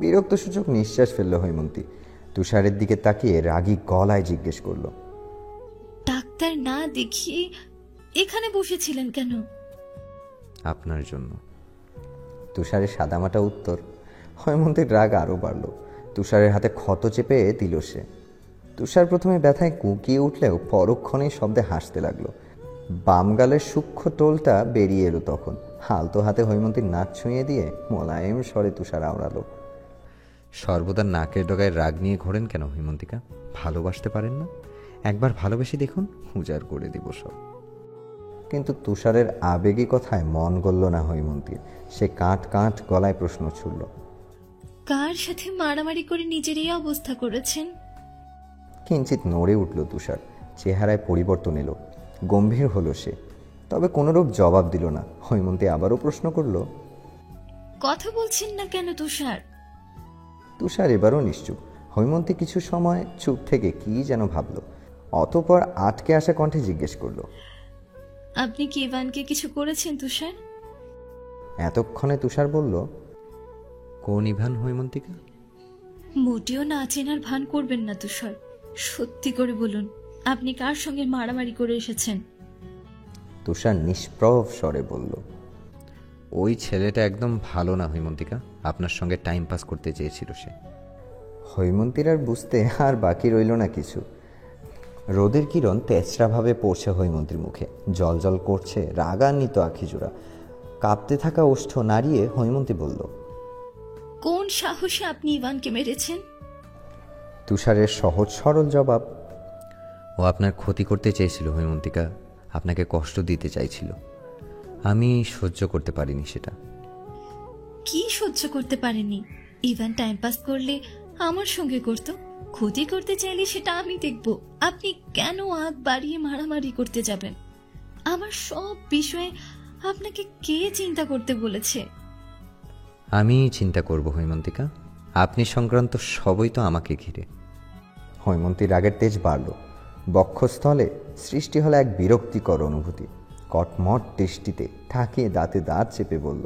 বিরক্তসূচক নিঃশ্বাস ফেলল হৈমন্তী। তুষারের দিকে তাকিয়ে রাগী গলায় জিজ্ঞেস করল, ডাক্তার না দেখিয়ে এখানে বসেছিলেন কেন? আপনার জন্য। তুষারের সাদামাটা উত্তর। হৈমন্তীর রাগ আরও বাড়ল। তুষারের হাতে ক্ষত চেপে দিল সে। তুষার প্রথমে ব্যথায় কুঁকিয়ে উঠলেও পরক্ষণেই শব্দে হাসতে লাগলো। বাম গালের সূক্ষ্ম টোলটা বেরিয়ে এলো তখন। হালতো হাতে হৈমন্তীর নাক ছুঁয়ে দিয়ে মোলায়েম স্বরে তুষার আওড়ালো, সর্বদা নাকের ডগায় রাগ নিয়ে ঘোরেন কেন হৈমন্তিকা? ভালোবাসতে পারেন না? একবার ভালোবেসে দেখুন, উজাড় করে দিব সব। কিন্তু তুষারের আবেগী কথায় মন গলল না হৈমন্তীর। সে কাঁট কাঁট গলায় প্রশ্ন ছুড়ল, কার সাথে মারামারি করে নিজের এই অবস্থা করেছেন? কিঞ্চিত নড়ে উঠল তুষার। চেহারায় পরিবর্তন এলো। গম্ভীর হলো সে। তবে কোনোরূপ জবাব দিল না। হৈমন্তী আবারও প্রশ্ন করল, কথা বলছেন না কেন তুষার? তুষার এবারও নিশ্চুপ। হৈমন্তী কিছু সময় চুপ থেকে কি যেন ভাবল। অতঃপর আটকে আসা কণ্ঠে জিজ্ঞেস করল, আপনি কি ইভানকে কিছু করেছেন তুষার? এতক্ষণে তুষার বলল, কোন ইভান হৈমন্তিকা? মোটেও না চেনার ভান করবেন না তুষার। সত্যি করে বলুন, আপনি কার সঙ্গে মারামারি করে এসেছেন? তুষার নিষ্প্রভ স্বরে বলল, ওই ছেলেটা একদম ভালো না হৈমন্তিকা, আপনার সঙ্গে টাইম পাস করতে চেয়েছিল সে। হৈমন্তীর আর বুঝতে আর বাকি রইল না কিছু। রোদের কিরণ তেজরাভাবে পড়ছে হৈমন্তীর মুখে, জল জল করছে রাগান্বিত আখিজোড়া। কাঁপতে থাকা ওষ্ঠ নাড়িয়ে হৈমন্তী বলল, কোন সাহসে আপনি ইভানকে মেরেছেন? তুষারের সহজ সরল জবাব, ও আপনার ক্ষতি করতে চেয়েছিল হৈমন্তিকা, আপনাকে কষ্ট দিতে চাইছিল। আমি সহ্য করতে পারিনি সেটা। কি সহ্য করতে পারেনি? ইভান টাইম পাস করলে আমার সঙ্গে করত, ক্ষতি করতে চাইলে সেটা আমি দেখব। আপনি কেন আগ বাড়িয়ে মারামারি করতে যাবেন? আমার সব বিষয়ে আপনাকে কে চিন্তা করতে বলেছে? আমি চিন্তা করব হৈমন্তিকা, আপনি সংক্রান্ত সবই তো আমাকে ঘিরে। হৈমন্তীর রাগের তেজ বাড়ল, বক্ষস্থলে সৃষ্টি হলো এক বিরক্তিকর অনুভূতি। কটমট দৃষ্টিতে ঠাকিয়ে দাঁতে দাঁত চেপে বলল,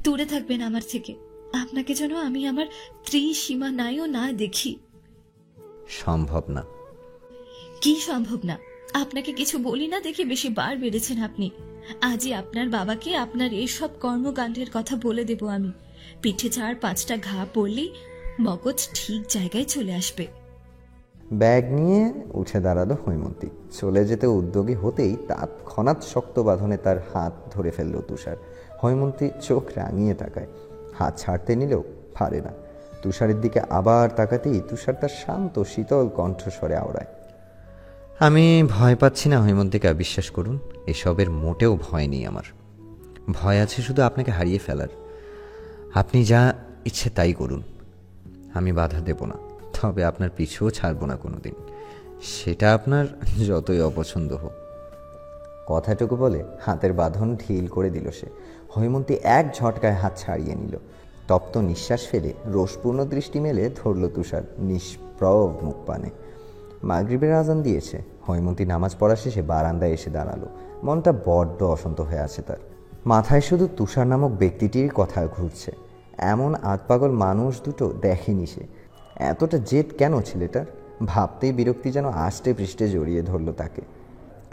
দূরে থাকবেন আমার থেকে। আপনাকে যেন আমি আমার ত্রিসীমা নাইও না দেখি। সম্ভব না। কি সম্ভব না? আপনাকে কিছু বলি না দেখে বেশি বার বেড়েছেন আপনি। আজই আপনার বাবাকে আপনার এইসব কর্মকাণ্ডের কথা বলে দেব আমি। পিঠে 4-5টা ঘা পড়লেই মগজ ঠিক জায়গায় চলে আসবে। ব্যাগ নিয়ে উঠে দাঁড়ালো হৈমন্তী। চলে যেতে উদ্যোগী হতেই তৎক্ষণাৎ শক্ত বাঁধনে তার হাত ধরে ফেলল তুষার। হৈমন্তী চোখ রাঙিয়ে তাকায়, হাত ছাড়তে নিলেও পারে না। তুষারের দিকে আবার তাকাতেই তুষার তার শান্ত শীতল কণ্ঠস্বরে আওড়ায়, আমি ভয় পাচ্ছি না হৈমন্তিকা, বিশ্বাস করুন। এসবের মোটেও ভয় নেই আমার। ভয় আছে শুধু আপনাকে হারিয়ে ফেলার। আপনি যা ইচ্ছে তাই করুন, আমি বাধা দেব না, তবে আপনার পিছুও ছাড়ব না কোনোদিন, সেটা আপনার যতই অপছন্দ হোক। কথাটুকু বলে হাতের বাঁধন ঢিল করে দিল সে। হৈমন্তী এক ঝটকায় হাত ছাড়িয়ে নিল। তপ্ত নিঃশ্বাস ফেলে রোষপূর্ণ দৃষ্টি মেলে ধরল তুষার নিষ্প্রভ মুখ পানে। মাগরিবের আজান দিয়েছে। হৈমন্তী নামাজ পড়া শেষে বারান্দায় এসে দাঁড়ালো। মনটা বড্ড অশান্ত হয়ে আছে তার। মাথায় শুধু তুষার নামক ব্যক্তিটির কথা ঘুরছে। এমন আধপাগল মানুষ দুটো দেখেনি সে। এতটা জেদ কেন ছেলেটার? ভাবতেই বিরক্তি যেন আষ্টে পৃষ্ঠে জড়িয়ে ধরল তাকে।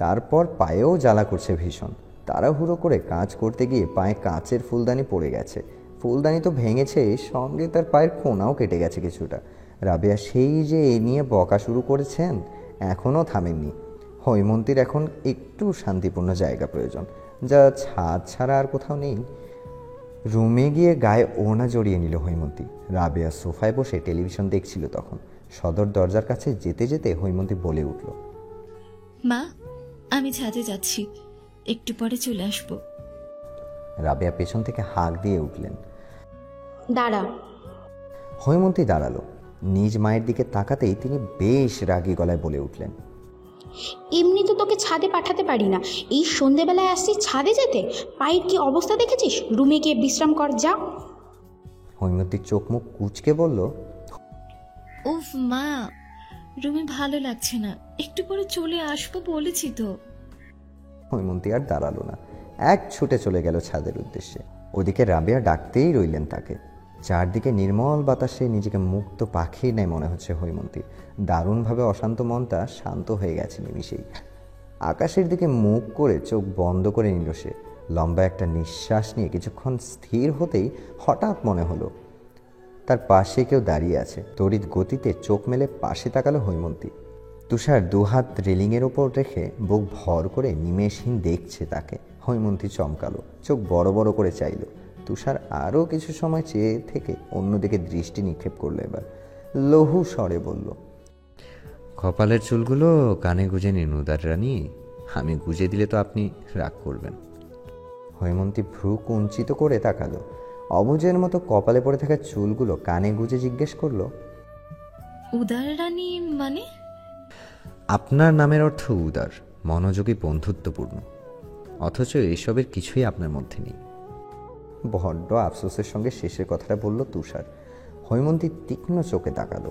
তারপর পায়েও জ্বালা করছে ভীষণ। তাড়াহুড়ো করে কাজ করতে গিয়ে পায়ে কাঁচের ফুলদানি পড়ে গেছে। ফুলদানি তো ভেঙেছে, সঙ্গে তার পায়ের কোনাও কেটে গেছে কিছুটা। রাবেয়া সেই যে এ নিয়ে বকা শুরু করেছেন, এখনও থামেননি। হৈমন্তীর এখন একটু শান্তিপূর্ণ জায়গা প্রয়োজন, যা ছাদ ছাড়া আর কোথাও নেই। রুমে গিয়ে গায়ে ওড়না জড়িয়ে নিল হৈমন্তী। রাবেয়া সোফায় বসে টেলিভিশন দেখছিল তখন। সদর দরজার কাছে যেতে যেতে হৈমন্তী বলে উঠল, মা, আমি ছাদে যাচ্ছি, একটু পরে চলে আসবো। রাবেয়া পেছন থেকে হাঁক দিয়ে উঠলেন, দাঁড়া। হৈমন্তী দাঁড়ালো। নিজ মায়ের দিকে তাকাতেই তিনি বেশ রাগী গলায় বলে উঠলেন, এমনি তো তোকে ছাদে পাঠাতে পারি না, এই সন্ধেবেলায় আসছিস ছাদে যেতে? পায়ের কি অবস্থা দেখেছিস? রুমে গিয়ে বিশ্রাম কর, যা। হৈমন্তীর চোখ মুখ কুঁচকে বলল, উফ মা, রুমে ভালো লাগছে না, একটু পরে চলে আসবো বলেছি তো। হৈমন্তী আর দাঁড়ালো না, এক ছুটে চলে গেল ছাদের উদ্দেশ্যে। ওদিকে রাবেয়া ডাকতেই রইলেন তাকে। চারদিকে নির্মল বাতাসে নিজেকে মুক্ত পাখির ন্যায় মনে হচ্ছে হৈমন্তীর। দারুণভাবে অশান্ত মনটা শান্ত হয়ে গেছে নিমিষেই। আকাশের দিকে মুখ করে চোখ বন্ধ করে নিল সে। লম্বা একটা নিঃশ্বাস নিয়ে কিছুক্ষণ স্থির হতেই হঠাৎ মনে হলো তার পাশে কেউ দাঁড়িয়ে আছে। তড়িৎ গতিতে চোখ মেলে পাশে তাকালো হৈমন্তী। তুষার দুহাত রেলিংয়ের ওপর রেখে বুক ভর করে নিমেষহীন দেখছে তাকে। হৈমন্তী চমকালো, চোখ বড় বড় করে চাইল। তুষার আরও কিছু সময় চেয়ে থেকে অন্যদিকে দৃষ্টি নিক্ষেপ করলো। এবার লঘু স্বরে বলল, কপালের চুলগুলো কানে গুজে নিন উদার রানী, আমি গুজে দিলে তো আপনি রাগ করবেন। হৈমন্তী ভ্রু কুঞ্চিত করে তাকালো। অবুজের মতো কপালে পড়ে থাকা চুলগুলো কানে গুজে জিজ্ঞেস করলো, উদার রানী মানে? আপনার নামের অর্থ উদার, মনোযোগী, বন্ধুত্বপূর্ণ, অথচ এসবের কিছুই আপনার মধ্যে নেই। বড্ড আফসোসের সঙ্গে শেষের কথাটা বলল তুষার। হৈমন্তী তীক্ষ্ণ চোখে তাকালো।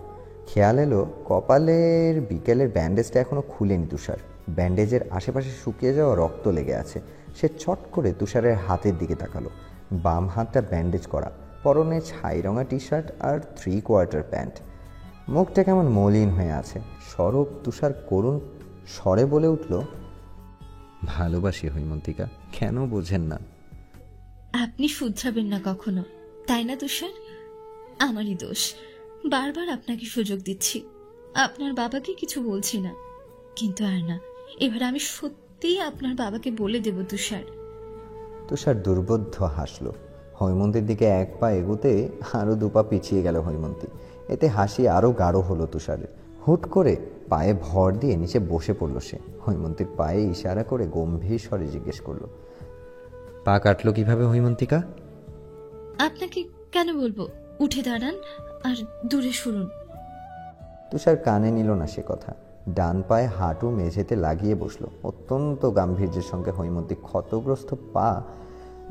খেয়াল এলো কপালের বিকেলের ব্যান্ডেজটা এখনো খুলেনি তুষার। ব্যান্ডেজের আশেপাশে শুকিয়ে যাওয়া রক্ত লেগে আছে। সে চট করে তুষারের হাতের দিকে তাকালো। বাম হাতটা ব্যান্ডেজ করা, পরনে ছাই রঙা টি শার্ট আর 3/4 প্যান্ট। মুখটা কেমন মলিন হয়ে আছে। সরব তুষার করুণ স্বরে বলে উঠল, ভালোবাসি হৈমন্তিকা, কেন বোঝেন না? আপনি শুধরাবেন না কখনো, তাই না তুষার? আমারই দোষ, বারবার আপনাকে সুযোগ দিচ্ছি। আপনার বাবাকে কিছু বলছি না, কিন্তু আর না, এবার আমি সত্যিই আপনার বাবাকে বলে দেব তুষার। তুষার দুর্বোধ্য হাসল। হৈমন্তীর দিকে এক পা এগোতে আরও 2 পা পিছিয়ে গেল হৈমন্তী। এতে হাসি আরও গাঢ় হলো তুষারের। হুট করে পায়ে ভর দিয়ে নিচে বসে পড়ল সে। হৈমন্তীর পায়ে ইশারা করে গম্ভীর স্বরে জিজ্ঞেস করল, পা কাটলো কিভাবে হৈমন্তিকা? আপনাকে কেন বলবো? উঠে দাঁড়ান আর দূরে সরুন। তুষার কানে নিল না সে কথা। ডান পায়ে হাঁটু মেঝেতে লাগিয়ে বসল। অত্যন্ত গাম্ভীর্যের সঙ্গে হৈমন্তী ক্ষতগ্রস্ত পা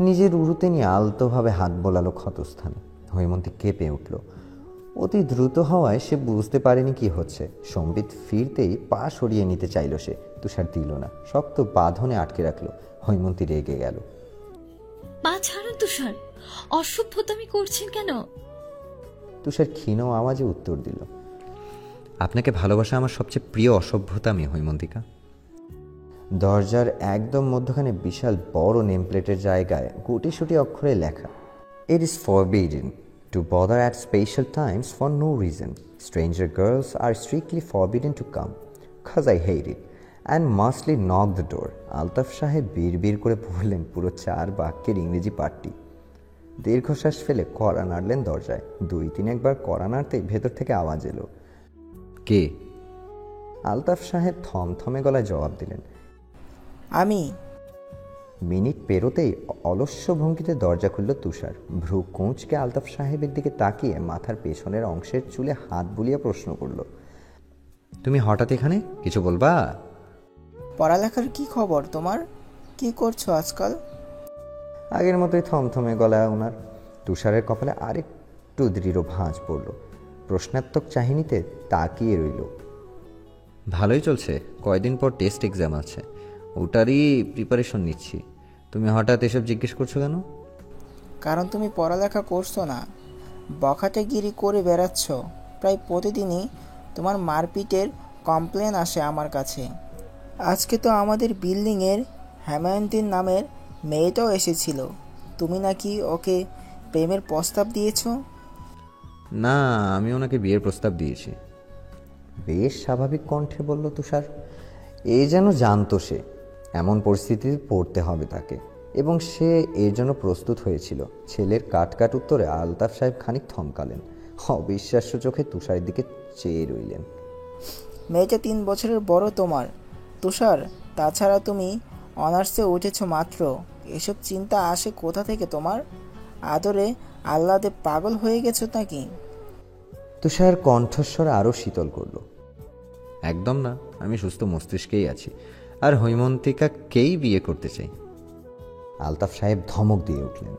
নিজের উরুতে নিয়ে আলতোভাবে হাত বোলালো ক্ষতস্থানে। হৈমন্তী কেঁপে উঠল। অতি দ্রুত হওয়ায় সে বুঝতে পারেনি কি হচ্ছে। সম্বিত ফিরতেই পা সরিয়ে নিতে চাইল সে। তুষার দিল না, শক্ত বাঁধনে আটকে রাখলো। হৈমন্তী রেগে গেল। পা ছাড়ুন তুষার, অসভ্যতামি করছেন কেন? তুষার ক্ষীণ আওয়াজে উত্তর দিল, আপনাকে ভালোবাসা আমার সবচেয়ে প্রিয় অসভ্যতামি হৈমন্তিকা। দরজার একদম মধ্যখানে বিশাল বড় নেম প্লেটের জায়গায় গুটিসুটি অক্ষরে লেখা, it is forbidden to bother at special times for no reason. Stranger girls are strictly forbidden to come, cause I hate it, and mustly knock the door. Altaf সাহেব বিড় করে পড়লেন পুরো 4 বাক্যের ইংরেজি পাঠটি। দীর্ঘশ্বাস ফেলে কড়া নাড়লেন দরজায়। 2-3 একবার কড়া নাড়তেই ভেতর থেকে আওয়াজ এলো, কে? আলতাফ সাহেব থমথমে গলায় জবাব দিলেন, আমি। মিনিট পেরোতেই অলস্য ভঙ্গিতে দরজা খুলল তুষার। ভ্রু কুঁচকে আলতাফ সাহেবের দিকে তাকিয়ে মাথার পেছনের অংশের চুলে হাত বুলিয়ে প্রশ্ন করল, তুমি হঠাৎ এখানে, কিছু বলবা? পড়ালেখার কি খবর তোমার? কি করছো আজকাল? আগের মতোই থমথমে গলা ওনার। তুষারের কপালে আরেকটু দৃঢ় ভাঁজ পড়ল। প্রশ্নাত্মক চাহিনিতে তাকিয়ে রইল। ভালোই চলছে, কয়দিন পর টেস্ট এক্সাম আছে, ওটারই প্রিপারেশন নিচ্ছি। তুমি হঠাৎ এসব জিজ্ঞেস করছো কেন? কারণ তুমি পড়ালেখা করছো না, বখাটেগিরি করে বেড়াচ্ছ। প্রায় প্রতিদিনই তোমার মারপিটের কমপ্লেন আসে আমার কাছে। আজকে তো আমাদের বিল্ডিংয়ের হেমন্তীর নামের মেয়েটাও এসেছিল। তুমি নাকি ওকে প্রেমের প্রস্তাব দিয়েছো? না, আমি ওনাকে বিয়ের প্রস্তাব দিয়েছি। বেশ স্বাভাবিক কণ্ঠে বলল তুষার। এ যেন জানতো সে এমন পরিস্থিতিতে পড়তে হবে তাকে, এবং সে এর জন্য প্রস্তুত হয়েছিল। ছেলের কাট উত্তরে আলতাফ সাহেব খানিক থমকালেন। অবিশ্বাস্য চোখে তুষারের দিকে চেয়ে রইলেন। মেয়েটা 3 বছরের বড় তোমার তুষার। তাছাড়া তুমি অনার্সে উঠেছ মাত্র। এসব চিন্তা আসে কোথা থেকে তোমার? আদরে আহ্লাদে পাগল হয়ে গেছো নাকি? তুষার কণ্ঠস্বর আরও শীতল করল, একদম না, আমি সুস্থ মস্তিষ্কেই আছি, আর হৈমন্তিকাকেই বিয়ে করতে চাই। আলতাফ সাহেব ধমক দিয়ে উঠলেন,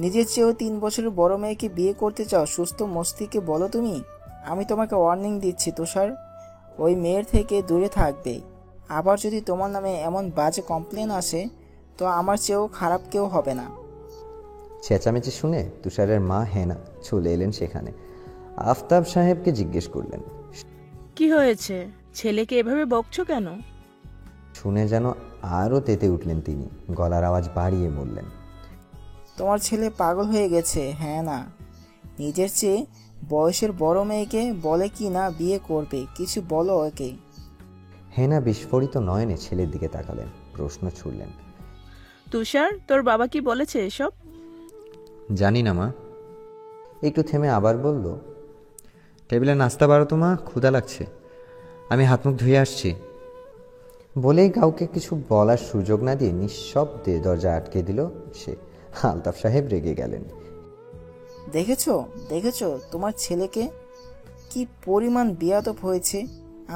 নিজের চেয়েও 3 বছরের বড় মেয়েকে বিয়ে করতে চাও সুস্থ মস্তিষ্কে বলো তুমি? আমি তোমাকে ওয়ার্নিং দিচ্ছি তুষার, ওই মেয়ের থেকে দূরে থাকবে। আবার যদি তোমার নামে এমন বাজে কমপ্লেন আসে তো আমার চেয়েও খারাপ কেউ হবে না। চেঁচামেচি শুনে তুষারের মা হেনা চলে এলেন সেখানে। আফতাব সাহেবকে জিজ্ঞেস করলেন, কি হয়েছে? ছেলেকে এভাবে বকছো কেন? শুনে যেন আরও তেতে উঠলেন তিনি। গলার আওয়াজ বাড়িয়ে বললেন, তোমার ছেলে পাগল হয়ে গেছে। হ্যাঁ না, নিজের চেয়ে বয়সের বড় মেয়েকে বলে কি না বিয়ে করবে, কিছু বলো ওকে। হেনা বিস্ফোরিত নয়নে ছেলের দিকে তাকালেন, প্রশ্ন ছুড়লেন, তুষার, তোর বাবা কি বলেছে এসব? জানি না মা। একটু থেমে আবার বলল, টেবিলে নাস্তা বাড়ো তো মা, ক্ষুধা লাগছে, আমি হাত মুখ ধুয়ে আসছি। বলেই কাউকে কিছু বলার সুযোগ না দিয়ে নিঃশব্দে দরজা আটকে দিল সে। আলতাফ সাহেব রেগে গেলেন। দেখেছো তোমার ছেলেকে? কি পরিমাণ বেয়াদব হয়েছে,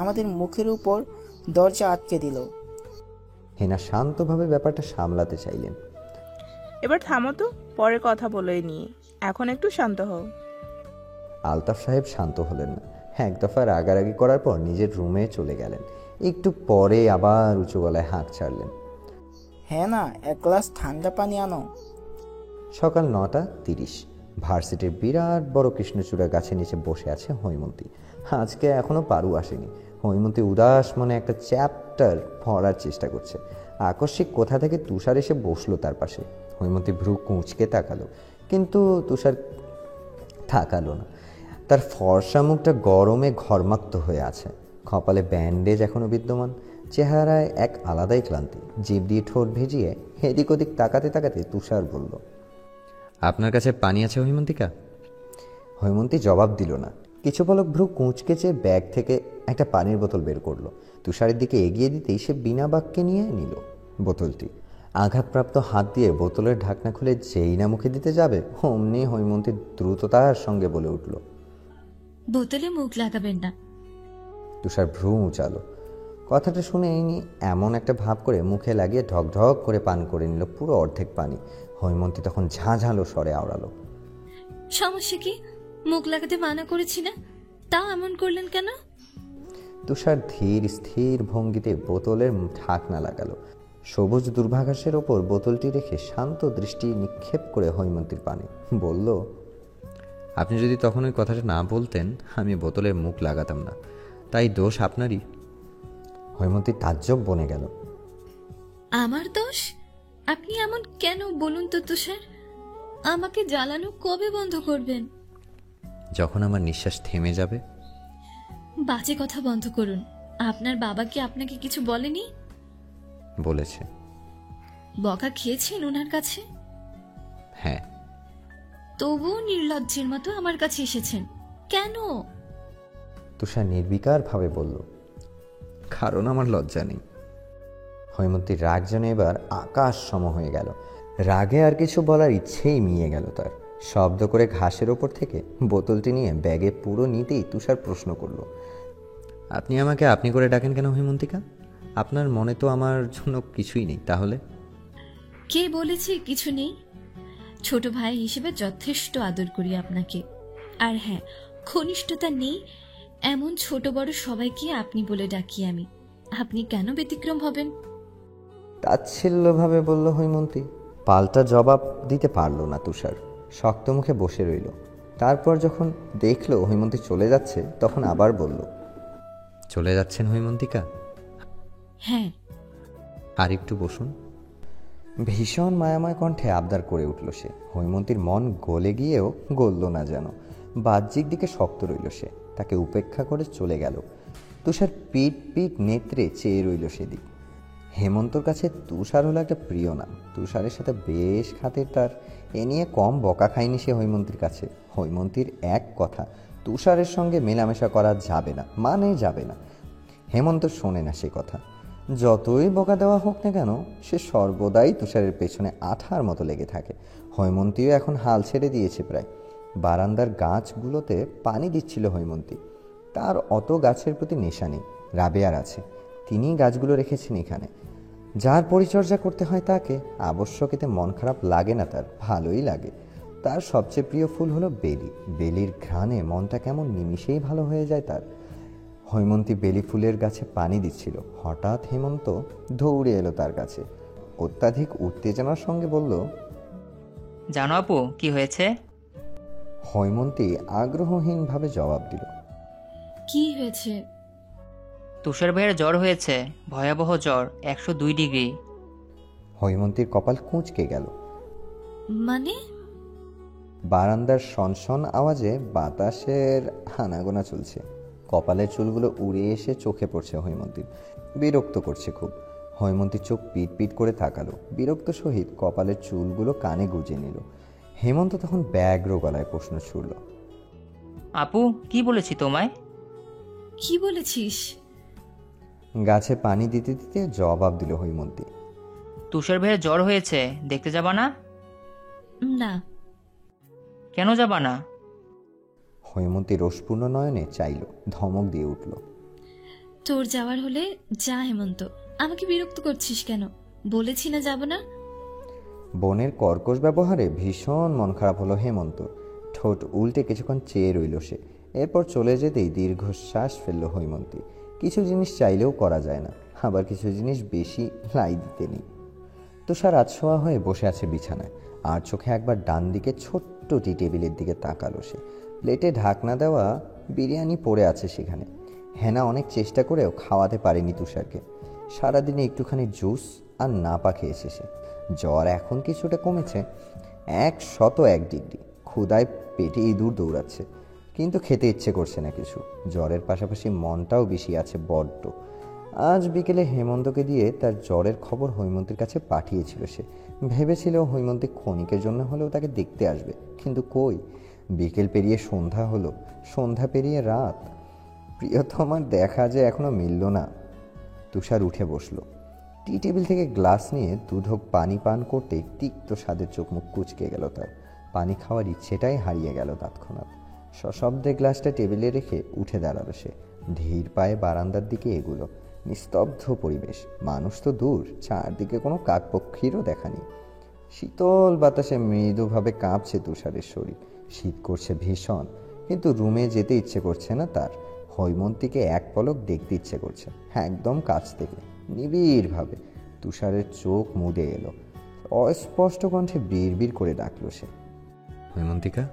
আমাদের মুখের উপর দরজা আটকে দিল। হেনা শান্তভাবে ব্যাপারটা সামলাতে চাইলেন। এবার থামো তো, পরে কথা বলে নিয়ে, এখন একটু শান্ত হও। আলতাফ সাহেব শান্ত হলেন না। এক দফা রাগারাগি করার পর নিজের রুমে চলে গেলেন। একটু পরে আবার উঁচু গলায় হাঁক ছাড়লেন, হ্যাঁ না, 1 গ্লাস ঠান্ডা পানি আনো। সকাল 9:30। ভার্সিটির বিরাট বড় কৃষ্ণচূড়া গাছের নিচে বসে আছে হৈমন্তী। আজকে এখনো পারু আসেনি। হৈমন্তী উদাস মনে একটা চ্যাপ্টার পড়ার চেষ্টা করছে। আকস্মিক কোথা থেকে তুষার এসে বসলো তার পাশে। হৈমন্তী ভ্রু কুঁচকে তাকালো, কিন্তু তুষার তাকালো না। তার ফর্সা মুখটা গরমে ঘর্মাক্ত হয়ে আছে, কপালে ব্যান্ডেজ এখনো বিদ্যমান, চেহারায় এক আলাদাই ক্লান্তি। জিভ দিয়ে ঠোঁট ভেজিয়ে এদিক ওদিক তাকাতে তাকাতে তুষার বলল, আপনার কাছে পানি আছে হৈমন্তিকা? হৈমন্তী জবাব দিল না। কিছু পলক ভ্রু কুঁচকে চেয়ে ব্যাগ থেকে একটা পানির বোতল বের করলো। তুষারের দিকে এগিয়ে দিতেই সে বিনা বাক্যে নিয়ে নিল বোতলটি। আঘাতপ্রাপ্ত হাত দিয়ে বোতলের ঢাকনা খুলে যেই না মুখে দিতে যাবে, অমনি হৈমন্তী দ্রুততার সঙ্গে বলে উঠল, বোতলে মুখ লাগাবেন না। তুষার ভ্রু উঁচালো। কথাটা শুনে ইনি এমন একটা ভাব করে মুখে লাগিয়ে ঢক ঢক করে পান করে নিল পুরো অর্ধেক পানি। হৈমন্তী তখন ঝাঁঝালো স্বরে আওড়ালো, সমস্যা কি? মুখ লাগাতে মানা করেছি না, তাও এমন করলেন কেন? তুষার ধীর স্থির ভঙ্গিতে বোতলের ঢাকনা লাগালো। সবুজ দুর্ভাঘাসের ওপর বোতলটি রেখে শান্ত দৃষ্টি নিক্ষেপ করে হৈমন্তীর পানে বলল, আপনি যদি তখন ওই কথাটা না বলতেন, আমি বোতলের মুখ লাগাতাম না, তাই দোষ আপনারই। হৈমন্তী তাজ্জব বনে গেল। আমার দোষ? আপনি এমন কেন বলুন তো তুষার? আমাকে জ্বালানো কবে বন্ধ করবেন? যখন আমার নিঃশ্বাস থেমে যাবে। বাজে কথা বন্ধ করুন। আপনার বাবা কি আপনাকে কিছু বলেনি? বলেছে। বকা খেয়েছেন ওনার কাছে? হ্যাঁ। তবুও নির্লজ্জের মতো আমার কাছে এসেছেন কেন? তুষার নির্বিকার ভাবে বলল, কারণ আমার লজ্জা নেই। হৈমন্তীর রাগ যেন এবার আকাশ সম হয়ে গেল। রাগে আর কিছু বলার ইচ্ছেই মিয়ে গেল তার। শব্দ করে ঘাসের ওপর থেকে বোতলটি নিয়ে ব্যাগে পুরো নিতেই তুষার প্রশ্ন করল, আপনি আমাকে আপনি করে ডাকেন কেন হৈমন্তিকা? আপনার মনে তো আমার জন্য কিছুই নেই তাহলে? কে বলেছে কিছু নেই? ছোট ভাই হিসেবে যথেষ্ট আদর করি আপনাকে। আর হ্যাঁ, ঘনিষ্ঠতা নেই এমন ছোট বড় সবাইকে আপনি বলে ডাকি আমি। আপনি কেন ব্যতিক্রম হবেন? তাচ্ছিল্যভাবে বলল হৈমন্তী। পাল্টা জবাব দিতে পারল না তুষার, শক্ত মুখে বসে রইল। তারপর যখন দেখল হৈমন্তী চলে যাচ্ছে, তখন আবার বলল, চলে যাচ্ছেন হৈমন্তিকা? হ্যাঁ। আর একটু বসুন। ভীষণ মায়াময় কণ্ঠে আবদার করে উঠল সে। হৈমন্তীর মন গলে গিয়েও গলল না যেন। বাহ্যিক দিকে শক্ত রইল সে, তাকে উপেক্ষা করে চলে গেল। তুষার পিট পিট নেত্রে চেয়ে রইল সেদিক। হেমন্তর কাছে তুষার হলো একটা প্রিয় নাম। তুষারের সাথে বেশ খাতির তার। এ নিয়ে কম বকা খায়নি সে হৈমন্তীর কাছে। হৈমন্তীর এক কথা, তুষারের সঙ্গে মেলামেশা করা যাবে না, মানে যাবে না। হেমন্ত শোনে না সে কথা। যতই বকা দেওয়া হোক না কেন, সে সর্বদাই তুষারের পেছনে আঠার মতো লেগে থাকে। হৈমন্তীও এখন হাল ছেড়ে দিয়েছে প্রায়। বারান্দার গাছগুলোতে পানি দিচ্ছিল হৈমন্তী। তার অত গাছের প্রতি নেশা নেই, রাবেয়ার আছে। তিনি গাছগুলো রেখেছেন এখানে। যার পরিচর্যা করতে হয় তাকে। আবশ্যক এতে মন খারাপ লাগে না তার, ভালোই লাগে। তার সবচেয়ে প্রিয় ফুল হলো বেলি। বেলির ঘ্রাণে মনটা কেমন নিমিষেই ভালো হয়ে যায় তার। হৈমন্তী বেলি ফুলের গাছে পানি দিচ্ছিল। হঠাৎ হেমন্ত দৌড়ে এলো তার কাছে, অত্যাধিক উত্তেজনার সঙ্গে বলল, জানো আপু কি হয়েছে? হৈমন্তী আগ্রহহীনভাবে জবাব দিল, কি হয়েছে? তুষার ভাইয়ের জ্বর হয়েছে, ভয়াবহ জ্বর, 102 ডিগ্রি। হৈমন্তীর কপাল কুঁচকে গেল। মানে? বারান্দার সনসন আওয়াজে বাতাসের আনাগোনা চলছে। কপালের চুলগুলো উড়ে এসে চোখে পড়ছে হৈমন্তীর। বিরক্ত করছে খুব। হৈমন্তী চোখ পিট পিট করে তাকালো। বিরক্ত সহিত কপালের চুলগুলো কানে গুজে নিল। হেমন্ত তখন ব্যগ্র গলায় প্রশ্ন ছুড়ল, আপু কি বলেছি তোমায়? কি বলেছিস? গাছে পানি দিতে দিতে জবাব দিল হৈমন্তী, তুষার ভাইয়ের জ্বর হয়েছে, দেখতে যাবা না? না। কেন যাবা না? হৈমন্তী রোষপূর্ণ নয়নে চাইল, ধমক দিয়ে উঠল, তোর যাওয়ার হলে যা হেমন্ত, আমাকে বিরক্ত করছিস কেন? বলেছি না যাব না। বোনের কর্কশ ব্যবহারে ভীষণ মন খারাপ হলো হেমন্ত। ঠোঁট উল্টে কিছুক্ষণ চেয়ে রইল সে। এরপর চলে যেতেই দীর্ঘশ্বাস ফেলল হৈমন্তী। কিছু জিনিস চাইলেও করা যায় না, আবার কিছু জিনিস বেশি লাই দিতে নেই। তুষার আতশোয়া হয়ে বসে আছে বিছানায়, আর চোখে একবার ডান দিকে ছোট্ট ছোট্ট টি টেবিলের দিকে তাকালো সে। প্লেটে ঢাকনা দেওয়া বিরিয়ানি পড়ে আছে সেখানে। হেনা অনেক চেষ্টা করেও খাওয়াতে পারেনি তুষারকে। সারাদিনে একটুখানি জুস আর নাপা খেয়েছে সে। জ্বর এখন কিছুটা কমেছে, 101 ডিগ্রি। ক্ষুধায় পেটে ইঁদুর দৌড়াচ্ছে, কিন্তু খেতে ইচ্ছে করছে না কিছু। জ্বরের পাশাপাশি মনটাও বেশি আছে বড্ড। আজ বিকেলে হেমন্তকে দিয়ে তার জ্বরের খবর হৈমন্তীর কাছে পাঠিয়েছিল সে। ভেবেছিল হৈমন্তী ক্ষণিকের জন্য হলেও তাকে দেখতে আসবে, কিন্তু কই। বিকেল পেরিয়ে সন্ধ্যা হলো, সন্ধ্যা পেরিয়ে রাত। প্রিয়তমার দেখা যে এখনো মিলল না। তুষার উঠে বসলো। টি টেবিল থেকে গ্লাস নিয়ে দুধক পানি পান করতে তিক্ত স্বাদের চোখ মুখ কুচকে গেল তার। পানি খাওয়ার ইচ্ছেটাই হারিয়ে গেল তৎক্ষণাৎ। সশব্দে গ্লাসটা টেবিলে রেখে উঠে দাঁড়ালো সে। ধীর পায়ে বারান্দার দিকে এগুলো। নিস্তব্ধ পরিবেশ, মানুষ তো দূর, চারদিকে কোনো কাকপক্ষীরও দেখা নেই। শীতল বাতাসে মৃদুভাবে কাঁপছে তুষারের শরীর। শীত করছে ভীষণ, কিন্তু রুমে যেতে ইচ্ছে করছে না তার। হৈমন্তীকে এক পলক দেখতে ইচ্ছে করছে, একদম কাছ থেকে, নিবিড়ভাবে। তুষারের চোখ মুদে এলো। অস্পষ্ট কণ্ঠে বিড়বিড় করে ডাকলো সে, হৈমন্তিকা।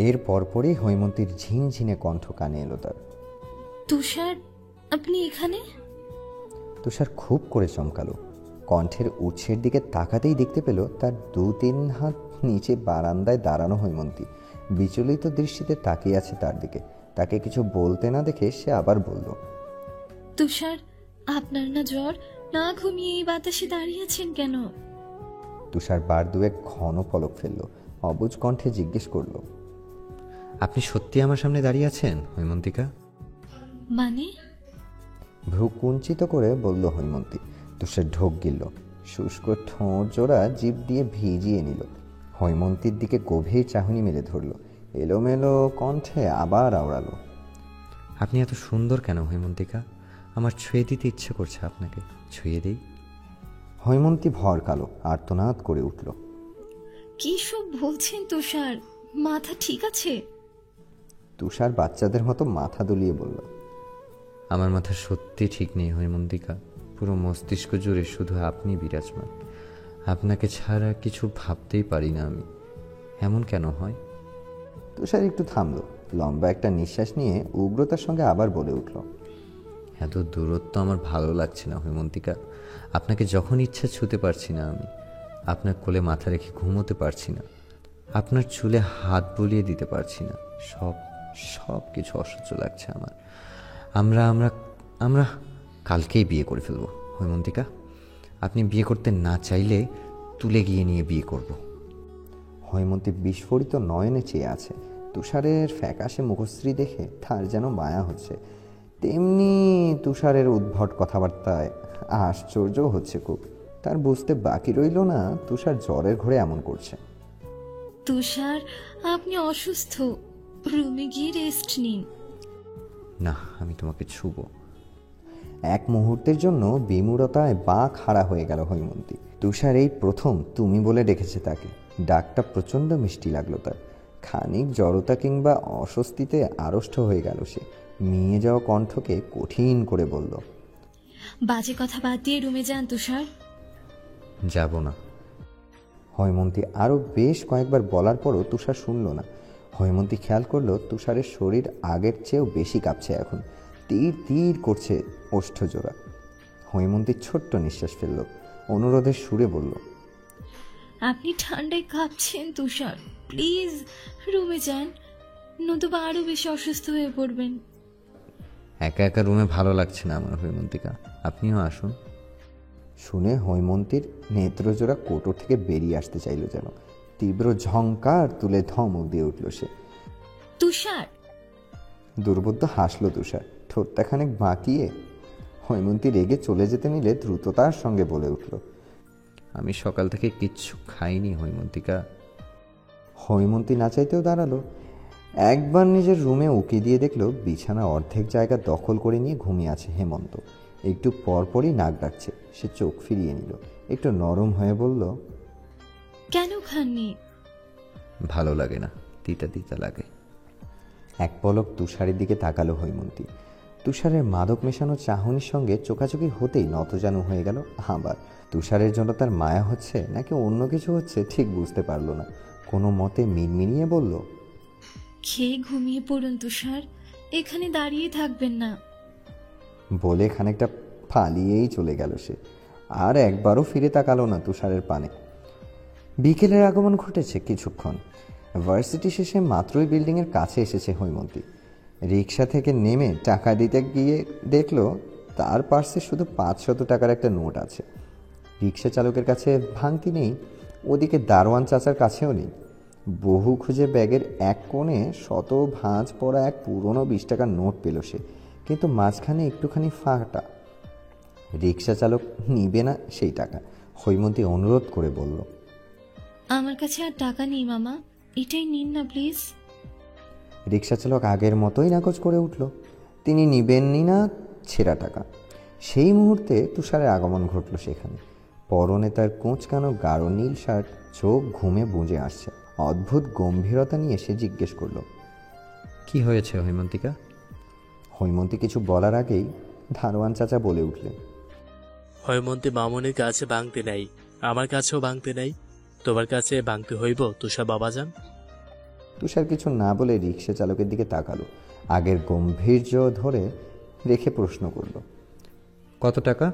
এর পরপরই হৈমন্তীর ঝিনঝিনে কণ্ঠ কানে এলো তার। তুষার, আপনি এখানে? তুষার খুব করে চমকালো। কণ্ঠের উৎসের দিকে তাকাতেই দেখতে পেল তার 2-3 হাত নিচে বারান্দায় দাঁড়ানো হৈমন্তী বিচলিত দৃষ্টিতে তাকিয়ে আছে তার দিকে। তাকে কিছু বলতে না দেখে সে আবার বলল, তুষার, আপনার না জ্বর? না ঘুমিয়ে এই বাতাসে দাঁড়িয়েছেন কেন? তুষার বার দুয়েক ঘন পলক ফেলল। অবুঝ কণ্ঠে জিজ্ঞেস করল, আপনি সত্যি আমার সামনে দাঁড়িয়ে আছেন হৈমন্তিকা? মানে? ভ্রু কুঞ্চিত করে বলল হৈমন্তী। তুষার ঢোক গিলল। শুষ্ক ঠোঁট জোড়া জিভ দিয়ে ভিজিয়ে নিল। হৈমন্তীর দিকে গভীর চাহনি মেলে ধরল। এলোমেলো কণ্ঠে আবার আওড়ালো, আপনি এত সুন্দর কেন হৈমন্তিকা? আমার ছুঁয়ে দিতে ইচ্ছে করছে আপনাকে, ছুঁয়ে দেই। হৈমন্তী ভরকালো, আর্তনাদ করে উঠল। কি সব বলছেন তুষার? মাথা ঠিক আছে? তুষার বাচ্চাদের মতো মাথা দুলিয়ে বলল, আমার মাথা সত্যি ঠিক নেই হৈমন্তিকা। পুরো মস্তিষ্ক জুড়ে শুধু আপনি বিরাজমান। আপনাকে ছাড়া কিছু ভাবতেই পারি না আমি। এমন কেন হয়? তুষার একটু থামলো। লম্বা একটা নিঃশ্বাস নিয়ে উগ্রতার সঙ্গে আবার বলে উঠল, এত দূরত্ব আমার ভালো লাগছে না হৈমন্তিকা। আপনাকে যখন ইচ্ছা ছুঁতে পারছি না আমি। আপনার কোলে মাথা রেখে ঘুমোতে পারছি না। আপনার চুলে হাত বুলিয়ে দিতে পারছি না। সব কিছু অসহ্য লাগছে আমার। আমরা আমরা আমরা কালকেই বিয়ে করে ফেলবো হৈমন্তিকা। আপনি বিয়ে করতে না চাইলে তুলে গিয়ে নিয়ে বিয়ে করব। হৈমন্তী বিস্ফোরিত নয়নে চেয়ে আছে। তুষারের ফ্যাকাশে মুখশ্রী দেখে তার যেন মায়া হচ্ছে, তেমনি তুষারের উদ্ভট কথাবার্তায় আশ্চর্য হচ্ছে খুব। তার বুঝতে বাকি রইল না তুষার জ্বরের ঘোরে এমন করছে। তুষার, আপনি অসুস্থ, রুমে গিয়ে রেস্ট নিন। না, আমি তোমাকে ছুবো। এক মুহূর্তের জন্য বিমূঢ়তায় বাঁ খাড়া হয়ে গেল হৈমন্তী। তুষার এই প্রথম তুমি বলে ডেকেছে তাকে। ডাকটা প্রচণ্ড মিষ্টি লাগলো তার। খানিক জড়তা কিংবা অস্বস্তিতে আড়ষ্ট হয়ে গেল সে। মিয়ে যাওয়া কণ্ঠকে কঠিন করে বলল, বাজে কথা বাদ দিয়ে রুমে যান তুষার। যাব না। হৈমন্তী আরও বেশ কয়েকবার বলার পরও তুষার শুনল না। হৈমন্তী খেয়াল করলো তুষারের শরীর আগের চেয়েও বেশি কাঁপছে এখন। তীর তীর করছে ওষ্ঠজোড়া। হৈমন্তী ছোট্ট নিঃশ্বাস ফেলল, অনুরোধের সুরে বলল, আপনি ঠান্ডায় কাঁপছেন তুষার, প্লিজ রুমে যান, নতুবা আরো বেশি অসুস্থ হয়ে পড়বেন। একা একা রুমে ভালো লাগছে না আমার হৈমন্তিকা, আপনিও আসুন। শুনে হৈমন্তীর নেত্রজোড়া কোটর থেকে বেরিয়ে আসতে চাইল যেন। তীব্র ঝংকার তুলে ধমক দিয়ে উঠল সে, তুষার। দুর্বোধ্য হাসল তুষার, ঠোঁটটা খানিক বাঁকিয়ে। হৈমন্তী রেগে চলে যেতে নিলে দ্রুততার সঙ্গে বলে উঠল, আমি সকাল থেকে কিচ্ছু খাইনি হৈমন্তিকা। হৈমন্তী না চাইতেও দাঁড়ালো। একবার নিজের রুমে উকি দিয়ে দেখল বিছানা অর্ধেক জায়গা দখল করে নিয়ে ঘুমিয়ে আছে হেমন্ত। একটু পরপরই নাক ডাকছে। সে চোখ ফিরিয়ে নিল, একটু নরম হয়ে বলল, কেন খাননি? ভালো লাগে না, তিতা তিতা লাগে। এক পলক তুষারের দিকে তাকালো হৈমন্তী। তুষারের মাদক মেশানো চাহনির সঙ্গে চোখাচোখি হতেই নতজানু হয়ে গেল। আবার তুষারের জন্য তার মায়া হচ্ছে নাকি অন্য কিছু হচ্ছে ঠিক বুঝতে পারল না। কোনো মতে মিনমিনিয়ে বলল, খেয়ে ঘুমিয়ে পড়ুন তুষার, এখানে দাঁড়িয়ে থাকবেন না। বলে খানিকটা পালিয়েই চলে গেল সে। আর একবারও ফিরে তাকালো না তুষারের পানে। বিকেলের আগমন ঘটেছে কিছুক্ষণ। ভার্সিটি শেষে মাত্রই বিল্ডিংয়ের কাছে এসেছে হৈমন্তী। রিক্সা থেকে নেমে টাকা দিতে গিয়ে দেখলো তার পার্সে শুধু 500 টাকার একটা নোট আছে। রিক্সা চালকের কাছে ভাঙতি নেই, ওদিকে দারোয়ান চাচার কাছেও নেই। বহু খুঁজে ব্যাগের এক কোণে শত ভাঁজ পড়া এক পুরনো 20 টাকার নোট পেল সে, কিন্তু মাঝখানে একটুখানি ফাঁকা। রিক্সা চালক নিবে না সেই টাকা। হৈমন্তী অনুরোধ করে বলল, আমার কাছে আর টাকা নেই মামা, এটাই নিন না প্লিজ। রিক্সা চালক আগের মতোই নাকচ করে উঠল। তিনি নিবেননি না ছেঁড়া টাকা। সেই মুহূর্তে তুষারের আগমন ঘটল সেখানে। পরনে তার কোঁচকানো গাঢ় নীল শার্ট, চোখ ঘুমে বুজে আসছে। অদ্ভুত গম্ভীরতা নিয়ে সে জিজ্ঞেস করল, কি হয়েছে হৈমন্তিকা? হৈমন্তী কিছু বলার আগেই দারোয়ান চাচা বলে উঠলেন, হৈমন্তী মামুনির কাছে ভাঙতে নাই, আমার কাছেও ভাঙতে নাই, তোমার কাছে ভাঙতে হইব তুষার বাবাজান। তুষার কিছু না বলে রিক্সা চালকের দিকে তাকালো। আগের গম্ভীর্য ধরে রেখে প্রশ্ন করল, কত টাকা?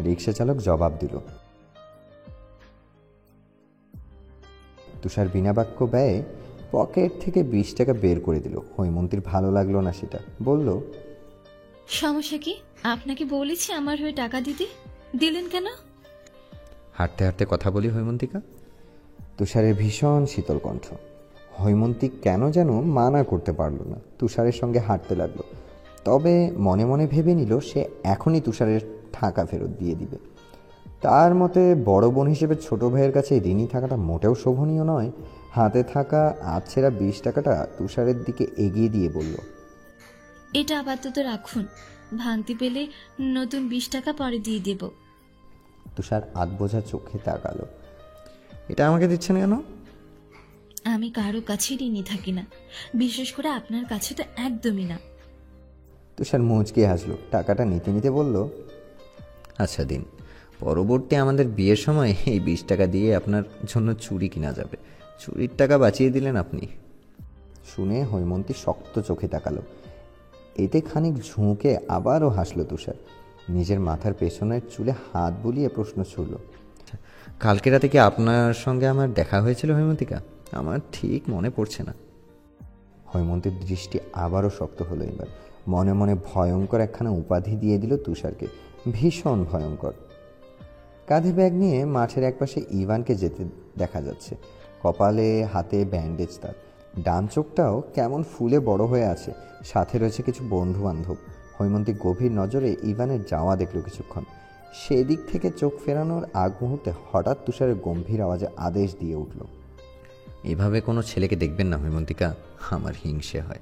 রিক্সা চালক জবাব দিল। তুষার বিনা বাক্য ব্যয়ে পকেট থেকে 20 টাকা বের করে দিল। হৈমন্তীর ভালো লাগলো না সেটা। বলল, সমস্যা কি? আপনাকে বলেছি আমার হয়ে টাকা দিতে, দিলেন কেন? হাঁটতে হাঁটতে কথা বলি হৈমন্তিকা। তুষারের ভীষণ শীতল কণ্ঠ। হৈমন্তী কেন যেন মানা করতে পারল না, তুষারের সঙ্গে হাঁটতে লাগলো। তবে মনে মনে ভেবে নিল সে এখনই তুষারের টাকা ফেরত দিয়ে দিবে। তার মতে বড় বোন হিসেবে ছোট ভাইয়ের কাছে ঋণী থাকাটা মোটেও শোভনীয় নয়। হাতে থাকা আধছেড়া 20 টাকাটা তুষারের দিকে এগিয়ে দিয়ে বলল, এটা আপাতত রাখুন, ভাঙতি পেলে নতুন 20 টাকা পরে দিয়ে দেব। তুষার আধবোঝা চোখে তাকালো। এটা আমাকে দিচ্ছেন কেন? আমি কারো কাছে ঋণী থাকি না, বিশেষ করে আপনার কাছে তো একদমই না। তুষার মুচকে হাসলো। টাকাটা নিতে নিতে বলল, আচ্ছা দিন, পরবর্তী আমাদের বিয়ের সময় এই 20 টাকা দিয়ে আপনার জন্য চুড়ি কিনা যাবে। চুরির টাকা বাঁচিয়ে দিলেন আপনি। শুনে হৈমন্তী শক্ত চোখে তাকালো। এতে খানিক ঝুঁকে আবারও হাসলো তুষার। নিজের মাথার পেছনের চুলে হাত বুলিয়ে প্রশ্ন ছুড়ল, কালকে রাতে কি আপনার সঙ্গে আমার দেখা হয়েছিল হৈমন্তিকা? আমার ঠিক মনে পড়ছে না। হৈমন্তীর দৃষ্টি আবারও শক্ত হলো। এবার মনে মনে ভয়ঙ্কর একখানা উপাধি দিয়ে দিল তুষারকে, ভীষণ ভয়ঙ্কর। কাঁধে ব্যাগ নিয়ে মাঠের একপাশে ইভানকে যেতে দেখা যাচ্ছে। কপালে হাতে ব্যান্ডেজ তার। ডান চোখটাও কেমন ফুলে বড় হয়ে আছে। সাথে রয়েছে কিছু বন্ধু বান্ধব। হৈমন্তী গভীর নজরে ইভানের যাওয়া দেখল কিছুক্ষণ। সেদিক থেকে চোখ ফেরানোর আগ মুহূর্তে হঠাৎ তুষারের গম্ভীর আওয়াজে আদেশ দিয়ে উঠল, এভাবে কোনো ছেলেকে দেখবেন না হৈমন্তিকা, আমার হিংসে হয়।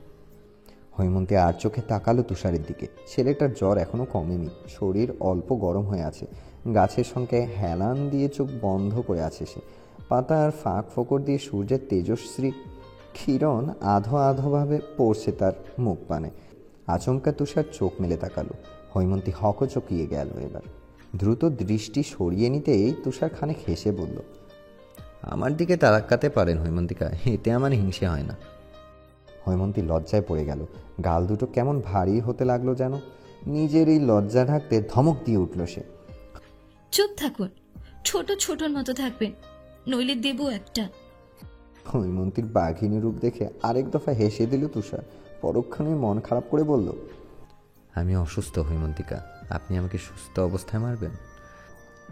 হৈমন্তী আর চোখে তাকালো তুষারের দিকে। ছেলেটার জ্বর এখনো কমেনি, শরীর অল্প গরম হয়ে আছে। গাছের সঙ্গে হেলান দিয়ে চোখ বন্ধ করে আছে সে। পাতার ফাঁক ফোকর দিয়ে সূর্যের তেজস্বী কিরণ আধো আধোভাবে পড়ছে তার মুখ পানে। আচমকা তুষার চোখ মেলে তাকালো। হৈমন্তী হকচকিয়ে গেল। এবার দ্রুত দৃষ্টি সরিয়ে নিতেই তুষার খানিক হেসে বলল, আমার দিকে তাকাতে পারেন হৈমন্তিকা, এতে আমার হিংসে হয় না। হৈমন্তী লজ্জায় পড়ে গেল। গাল দুটো কেমন ভারী হতে লাগলো যেন। নিজের এই লজ্জা ঢাকতে ধমক দিয়ে উঠল সে, চুপ থাকুন, ছোট ছোটর মতো থাকবেন, নইলে দেবো একটা। হৈমন্তীর বাঘিনী রূপ দেখে আরেক দফা হেসে দিল তুষার। পরক্ষণে মন খারাপ করে বলল, আমি অসুস্থ হৈমন্তিকা, আপনি আমাকে সুস্থ অবস্থায় মারবেন?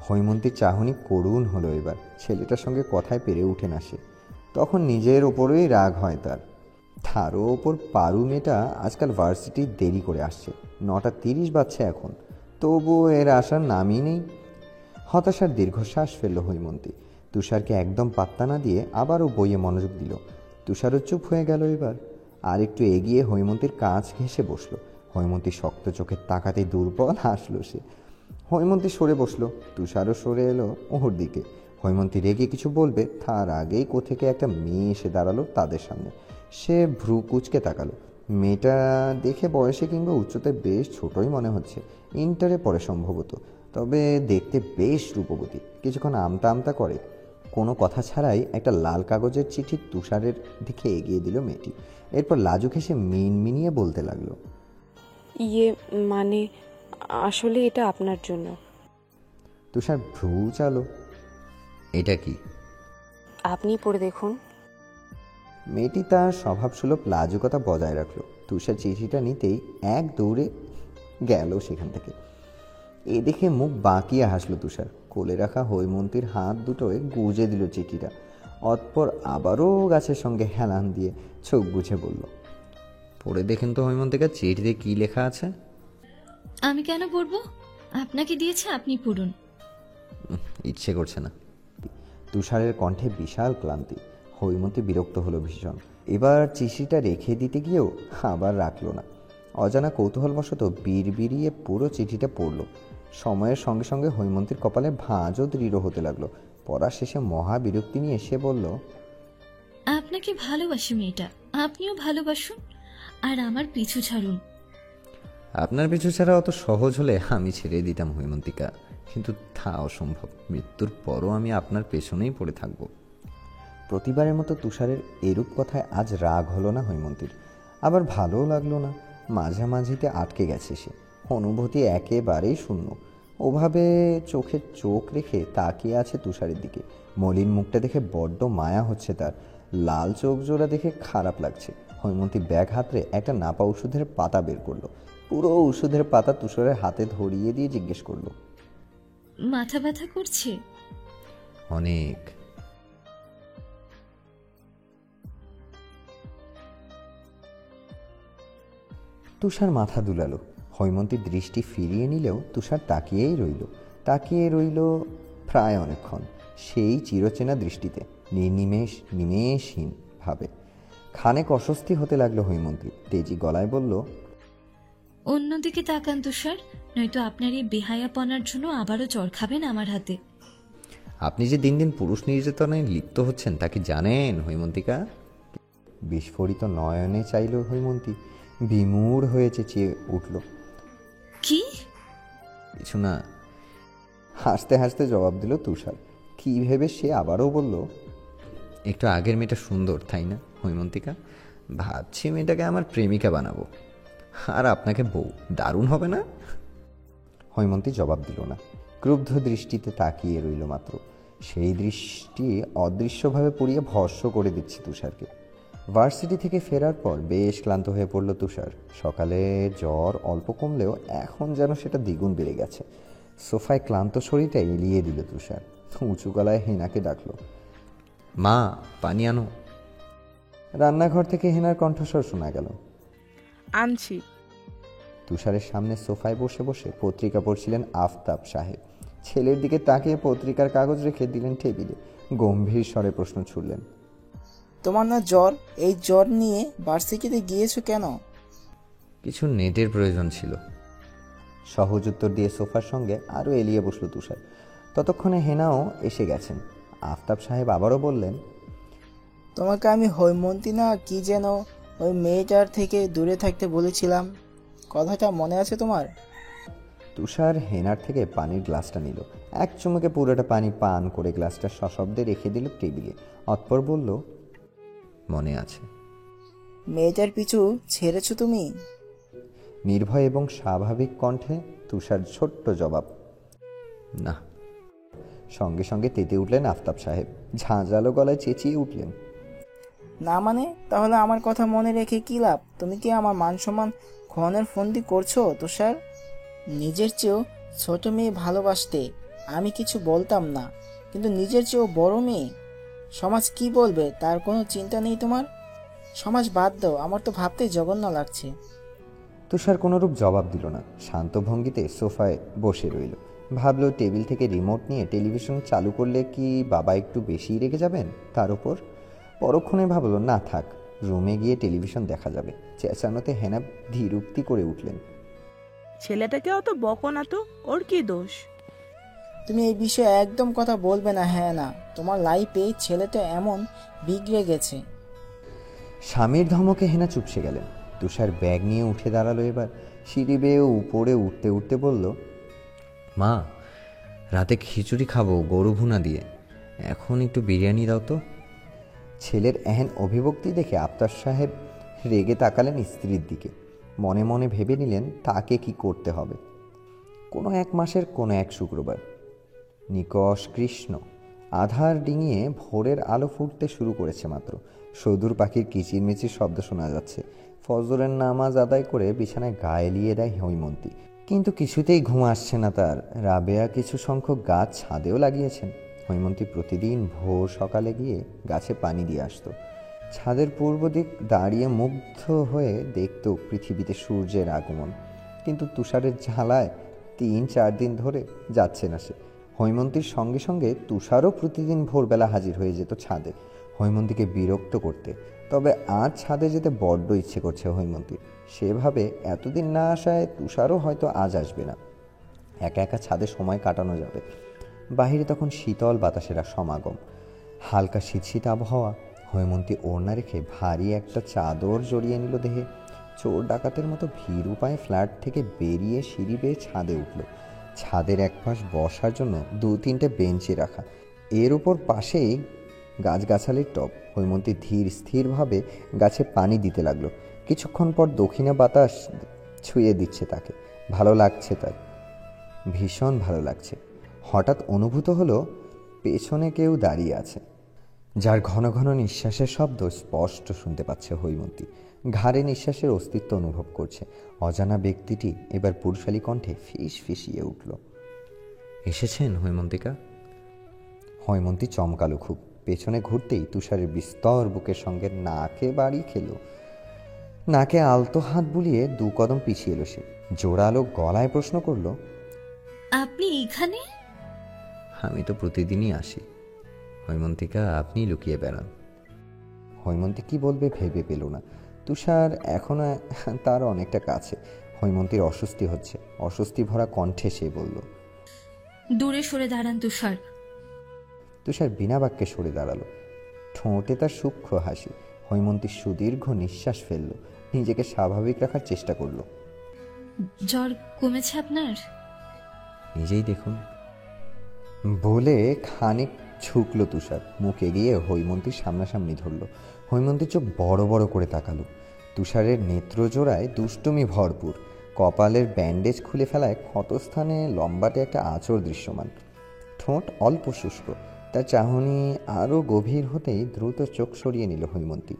হৈমন্তীর চাহনি করুণ হলো। এবার ছেলেটার সঙ্গে কথায় পেরে উঠে না সে। তখন নিজের ওপরেই রাগ হয় তার। তারও ওপর পারু মেয়েটা আজকাল ভার্সিটি দেরি করে আসছে। 9:30 বাজছে এখন, তবুও এর আসার নামই নেই। হতাশার দীর্ঘশ্বাস ফেলল হৈমন্তী। তুষারকে একদম পাত্তা না দিয়ে আবারও বইয়ে মনোযোগ দিল। তুষারও চুপ হয়ে গেল। এবার আর একটু এগিয়ে হৈমন্তীর কাছ ঘেঁষে বসলো। হৈমন্তী শক্ত চোখে তাকাতেই দুর্বল হাসলো সে। হৈমন্তী সরে বসলো, তুষারও সরে এলো ওর দিকে। হৈমন্তী রেগে কিছু বলবে তার আগেই কোথেকে একটা মেয়ে এসে দাঁড়ালো তাদের সামনে। সে ভ্রু কুচকে তাকালো। মেয়েটা দেখে বয়সে কিংবা উচ্চতায় বেশ ছোটই মনে হচ্ছে, ইন্টারে পড়ে সম্ভবত। তবে দেখতে বেশ রূপবতী। কিছুক্ষণ আমতা আমতা করে। কোনো কথা ছাড়াই একটা লাল কাগজের চিঠি তুষারের দিকে এগিয়ে দিল মেয়েটি। এরপর লাজুক হেসে মিনমিনিয়ে বলতে লাগলো, ইয়ে মানে আসলে এটা আপনার জন্য। তুষার ভ্রু চালো। এটা কি? আপনি পড়ে দেখুন। মেয়েটি তার স্বভাবসুলভ লাজুকতা বজায় রাখলো। তুষার চিঠিটা নিতেই এক দৌড়ে গেল সেখান থেকে। এ দেখে মুখ বাঁকিয়ে হাসলো তুষার। কোলে রাখা হৈমন্তীর হাত দুটোয় গুজে দিল চিঠিটা। অতপর আবারও গাছের সঙ্গে হেলান দিয়ে চোখ বুঝে বলল, পড়ে দেখেন তো হৈমন্তিকা, চিঠিতে কি লেখা আছে। আমি কেন পড়বো? আপনাকে দিয়েছে, আপনি পড়ুন। ইচ্ছে করছে না। তুষারের কণ্ঠে বিশাল ক্লান্তি। হৈমন্তী বিরক্ত হলো ভীষণ। এবার চিঠিটা রেখে দিতে গিয়েও আবার রাখলো না। অজানা কৌতূহলবশত বিড়বিড়িয়ে পুরো চিঠিটা পড়ল। সময়ের সঙ্গে সঙ্গে হৈমন্তীর কপালে ভাঁজও দৃঢ় হতে লাগলো। পড়া শেষে মহা বিরক্তি নিয়ে সে বলল, আপনাকে ভালোবাসি মেয়েটা, আপনিও ভালোবাসুন আর আমার পিছু ছাড়ুন। আপনার পিছু ছাড়া অত সহজ হলে আমি ছেড়ে দিতাম হৈমন্তিকা, কিন্তু তা অসম্ভব। মৃত্যুর পরও আমি আপনার পেছনেই পড়ে থাকব। প্রতিবারের মতো তুষারের এরূপ কথায় আজ রাগ হলো না হৈমন্তীর, আবার ভালোও লাগলো না। মাঝামাঝিতে আটকে গেছে সে। অনুভূতি একেবারেই শূন্য। ওভাবে চোখে চোখ রেখে তাকিয়ে আছে তুষারের দিকে। মলিন মুখটা দেখে বড্ড মায়া হচ্ছে তার। লাল চোখ জোড়া দেখে খারাপ লাগছে। হৈমন্তী ব্যাগ হাতড়ে একটা নাপা ওষুধের পাতা বের করলো। পুরো ওষুধের পাতা তুষারের হাতে ধরিয়ে দিয়ে জিজ্ঞেস করলো, মাথা ব্যথা করছে? অনেক। তুষার মাথা দুলালো। হৈমন্তী দৃষ্টি ফিরিয়ে নিলেও তুষার তাকিয়ে রইল প্রায় অনেকক্ষণ, সেই চিরচেনা দৃষ্টিতে, নিমেষহীন ভাবে। খানেক অস্বস্তি হতে লাগলো হৈমন্তী। তেজি গলায় বলল, অন্যদিকে তাকান তুষার, নয়তো আপনার এই বেহায়াপনার জন্য আবারও চড় খাবেন আমার হাতে। আপনি যে দিন দিন পুরুষ নির্যাতনে লিপ্ত হচ্ছেন তা কি জানেন হৈমন্তিকা? বিস্ফোরিত নয়নে চাইল হৈমন্তী। বিমূঢ় হয়ে চেঁচিয়ে উঠল, কি? কিছু না। হাসতে হাসতে জবাব দিল তুষার। কি ভেবে সে আবারও বলল, একটু আগের মেয়েটা সুন্দর তাই না হৈমন্তিকা? ভাবছি মেয়েটাকে আমার প্রেমিকা বানাবো, আর আপনাকে বউ। দারুণ হবে না? হৈমন্তী জবাব দিল না। ক্রুব্ধ দৃষ্টিতে তাকিয়ে রইল মাত্র। সেই দৃষ্টি অদৃশ্যভাবে পুড়িয়ে ভস্ম করে দিচ্ছে তুষারকে। ভার্সিটি থেকে ফেরার পর বেশ ক্লান্ত হয়ে পড়ল তুষার। সকালে জ্বর অল্প কমলেও এখন যেন সেটা দ্বিগুণ বেড়ে গেছে। সোফায় ক্লান্ত শরীরটা এলিয়ে দিল তুষার। উঁচু গলায় হেনাকে ডাকলো, মা পানি আনো। রান্নাঘর থেকে হেনার কণ্ঠস্বর শোনা গেল, আনছি। তুষারের সামনে সোফায় বসে বসে পত্রিকা পড়ছিলেন আফতাব সাহেব। ছেলের দিকে তাকিয়ে পত্রিকার কাগজ রেখে দিলেন টেবিলে। গম্ভীর স্বরে প্রশ্ন ছুড়লেন, তোমার না জ্বর? এই জ্বর নিয়ে ভার্সিটিতে গিয়েছো কেন? কিছু নেটের প্রয়োজন ছিল। সহজ উত্তর দিয়ে সোফার সঙ্গে আরও এলিয়ে বসল তুষার। ততক্ষণে হেনাও এসে গেছেন। আফতাব সাহেব আবারও বললেন, তোমাকে আমি হৈমন্তী না কি যেন ওই মেয়েটার থেকে দূরে থাকতে বলেছিলাম, কথাটা মনে আছে তোমার? তুষার হেনার থেকে পানির গ্লাসটা নিল। এক চুমুকে পুরোটা পানি পান করে গ্লাসটা সশব্দে রেখে দিল টেবিলে। অতঃপর বলল, মনে আছে। মেয়েটার পিছু ছেড়েছো তুমি? নির্ভয় এবং স্বাভাবিক কণ্ঠে তুষার ছোট্ট জবাব, না। সঙ্গে সঙ্গে তেতে উঠলেন আফতাব সাহেব। ঝাঁঝালো গলায় চেঁচিয়ে উঠলেন, না মানে? তাহলে আমার কথা মনে রেখে কি লাভ? তুমি কি আমার মান সম্মান ক্ষণের ফন্দি করছো তুষার? নিজের চেয়েও ছোট মেয়ে ভালোবাসতে আমি কিছু বলতাম না, কিন্তু নিজের চেয়েও বড় মেয়ে, সমাজ কি বলবে তার কোনো চিন্তা নেই তোমার? সমাজ বাদ দাও, আমার তো ভাবতেই জঘন্য লাগছে। তুষার কোনোরূপ জবাব দিল না। শান্ত ভঙ্গিতে সোফায় বসে রইল। ভাবল টেবিল থেকে রিমোট নিয়ে টেলিভিশন চালু করলে কি বাবা একটু বেশিই রেগে যাবেন তার উপর। পরক্ষণে ভাবল, না থাক, রুমে গিয়ে টেলিভিশন দেখা যাবে। চেঁচানোতে হেনা ধীরুক্তি করে উঠলেন, ছেলেটাকে অত বকো না তো, ওর কি দোষ? তুমি এই বিষয়ে একদম কথা বলবে না। হ্যাঁ না, তোমার লাইফে ছেলেটা এমন বিগড়ে গেছে। স্বামীর ধমকে হেনা চুপসে গেলেন। তুষার ব্যাগ নিয়ে উঠে দাঁড়ালো। এবার সিঁড়ি বেয়ে উপরে উঠতে উঠতে বলল, মা রাতে খিচুড়ি খাবো গরু ভুনা দিয়ে। এখন একটু বিরিয়ানি দাও তো। ছেলের এহেন অভিব্যক্তি দেখে আফতাব সাহেব রেগে তাকালেন স্ত্রীর দিকে। মনে মনে ভেবে নিলেন তাকে কি করতে হবে। কোনো এক মাসের কোনো এক শুক্রবার, নিকষ কৃষ্ণ, আধার ডিঙিয়ে ভোরের আলো ফুটতে শুরু করেছে মাত্র। সদূর পাখির কিচিরমিচির শব্দ শোনা যাচ্ছে। ফজরের নামাজ আদায় করে বিছানায় গা এলিয়ে দেয় হৈমন্তী। কিন্তু কিছুতেই ঘুম আসছে না তার। রাবেয়া কিছু সংখ্যক গাছ ছাদেও লাগিয়েছেন। হৈমন্তী প্রতিদিন ভোর সকালে গিয়ে গাছে পানি দিয়ে আসতো। ছাদের পূর্ব দিক দাঁড়িয়ে মুগ্ধ হয়ে দেখত পৃথিবীতে সূর্যের আগমন। কিন্তু তুষারের ঝালায় 3-4 দিন ধরে যাচ্ছে না সে। হৈমন্তীর সঙ্গে সঙ্গে তুষারও প্রতিদিন ভোরবেলা হাজির হয়ে যেত ছাদে হৈমন্তীকে বিরক্ত করতে। তবে আজ ছাদে যেতে বড্ড ইচ্ছে করছে হৈমন্তীর। সেভাবে এতদিন না আসায় তুষারও হয়তো আজ আসবে না। একা একা ছাদে সময় কাটানো যাবে। বাহিরে তখন শীতল বাতাসের সমাগম, হালকা শীত আবহাওয়া। হৈমন্তী ওড়না রেখে ভারী একটা চাদর জড়িয়ে নিল দেহে। চোর ডাকাতের মতো ভীরু পায়ে ফ্ল্যাট থেকে বেরিয়ে সিঁড়ি বেয়ে ছাদে উঠল। ছাদের এক পাশ বসার জন্য 2-3টে বেঞ্চি রাখা, এর উপর পাশেই গাছগাছালির টব। হৈমন্তী ধীর স্থিরভাবে গাছে পানি দিতে লাগলো। কিছুক্ষণ পর দক্ষিণা বাতাস ছুঁয়ে দিচ্ছে তাকে। ভালো লাগছে তার, ভীষণ ভালো লাগছে। হঠাৎ অনুভূত হলো পেছনে কেউ দাঁড়িয়ে আছে, যার ঘন ঘন নিঃশ্বাসের শব্দ স্পষ্ট শুনতে পাচ্ছে হৈমন্তী। ঘাড়ে নিঃশ্বাসের অস্তিত্ব অনুভব করছে। অজানা ব্যক্তিটি এবার পুরুষালী কণ্ঠে ফিস ফিসিয়ে উঠল, এসেছেন হৈমন্তিকা। হৈমন্তী চমকালো খুব। পেছনে ঘুরতেই তুষারের বিস্তর বুকের সঙ্গে নাকে বাড়ি খেল। নাকে আলতো হাত বুলিয়ে 2 কদম পিছিয়ে এলো সে। জোরালো গলায় প্রশ্ন করল, আপনি এখানে? আমি তো প্রতিদিনই আসি হৈমন্তিকা, আপনি লুকিয়ে বেড়ান। হৈমন্তী কি বলবে ভেবে পেল না। তুষার এখনো তার অনেকটা কাছে। হৈমন্তীর অস্বস্তি হচ্ছে। অস্বস্তি ভরা কণ্ঠে সে বলল, দূরে সরে দাঁড়ান তুষার। তুষার বিনা বাক্যে সরে দাঁড়ালো। ঠোঁটে তার সূক্ষ্ম হাসি। হৈমন্তী সুদীর্ঘ নিঃশ্বাস ফেলল। নিজেকে স্বাভাবিক রাখার চেষ্টা করল। জ্বর কমেছে আপনার? নিজেই দেখুন বলে খানিক ঝুঁকল তুষার। মুখ এগিয়ে হৈমন্তীর সামনাসামনি ধরল। হৈমন্তী চোখ বড় বড় করে তাকালো। তুষারের নেত্রজোড়ায় দুষ্টুমি ভরপুর। কপালের ব্যান্ডেজ খুলে ফেলায় ক্ষতস্থানে লম্বাটে একটা আঁচড় দৃশ্যমান। ঠোঁট অল্প শুষ্ক। তার চাহনি আরও গভীর হতেই দ্রুত চোখ সরিয়ে নিল হৈমন্তী।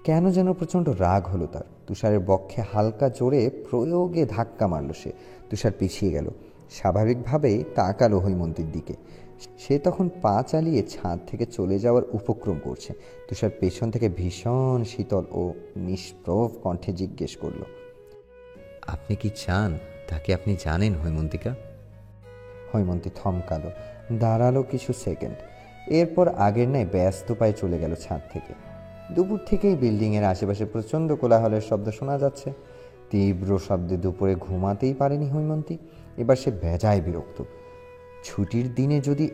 কেন যেন প্রচণ্ড রাগ হলো তার। তুষারের বক্ষে হালকা জোরে প্রয়োগে ধাক্কা মারল সে। তুষার পিছিয়ে গেল। স্বাভাবিকভাবেই তাকালো হৈমন্তীর দিকে। সে তখন পা চালিয়ে ছাদ থেকে চলে যাওয়ার উপক্রম করছে। তুষার পেছন থেকে ভীষণ শীতল ও নিষ্প্রভ কণ্ঠে জিজ্ঞেস করল, আপনি কি চান তাকে আপনি জানেন হৈমন্তিকা? হৈমন্তী থমকালো, দাঁড়ালো কিছু সেকেন্ড। এরপর আগের ন্যায় ব্যস্ত পায়ে চলে গেল ছাদ থেকে। দুপুর থেকেই বিল্ডিংয়ের আশেপাশে প্রচণ্ড কোলাহলের শব্দ শোনা যাচ্ছে। তীব্র শব্দে দুপুরে ঘুমাতেই পারেনি হৈমন্তী। এবার সে বেজায় বিরক্ত। ছুটির দিনে যদি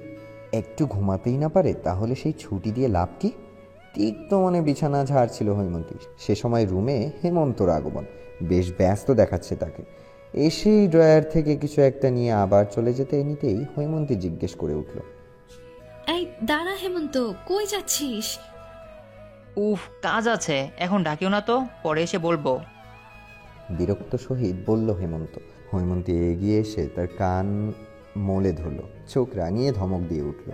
একটু ঘুমাতেই না পারে তাহলে সেই ছুটি দিয়ে লাভ কি? তিক্ত মনে বিছানা ঝাড়ছিল হৈমন্তী। সে সময় রুমে হেমন্তর আগমন। বেশ ব্যস্ত দেখাচ্ছে তাকে। এসেই ড্রয়ার থেকে কিছু একটা নিয়ে আবার চলে যেতে নিতেই হৈমন্তী জিজ্ঞেস করে উঠল, এই দাঁড়া হেমন্ত, কই যাচ্ছিস? উফ, কাজ আছে, এখন ডাকিও না তো, পরে এসে বলবো। বিরক্ত সহিত বলল হেমন্ত। হৈমন্তী এগিয়ে এসে তার কান মোলে ধরল। চোখ রাঙিয়ে ধমক দিয়ে উঠল,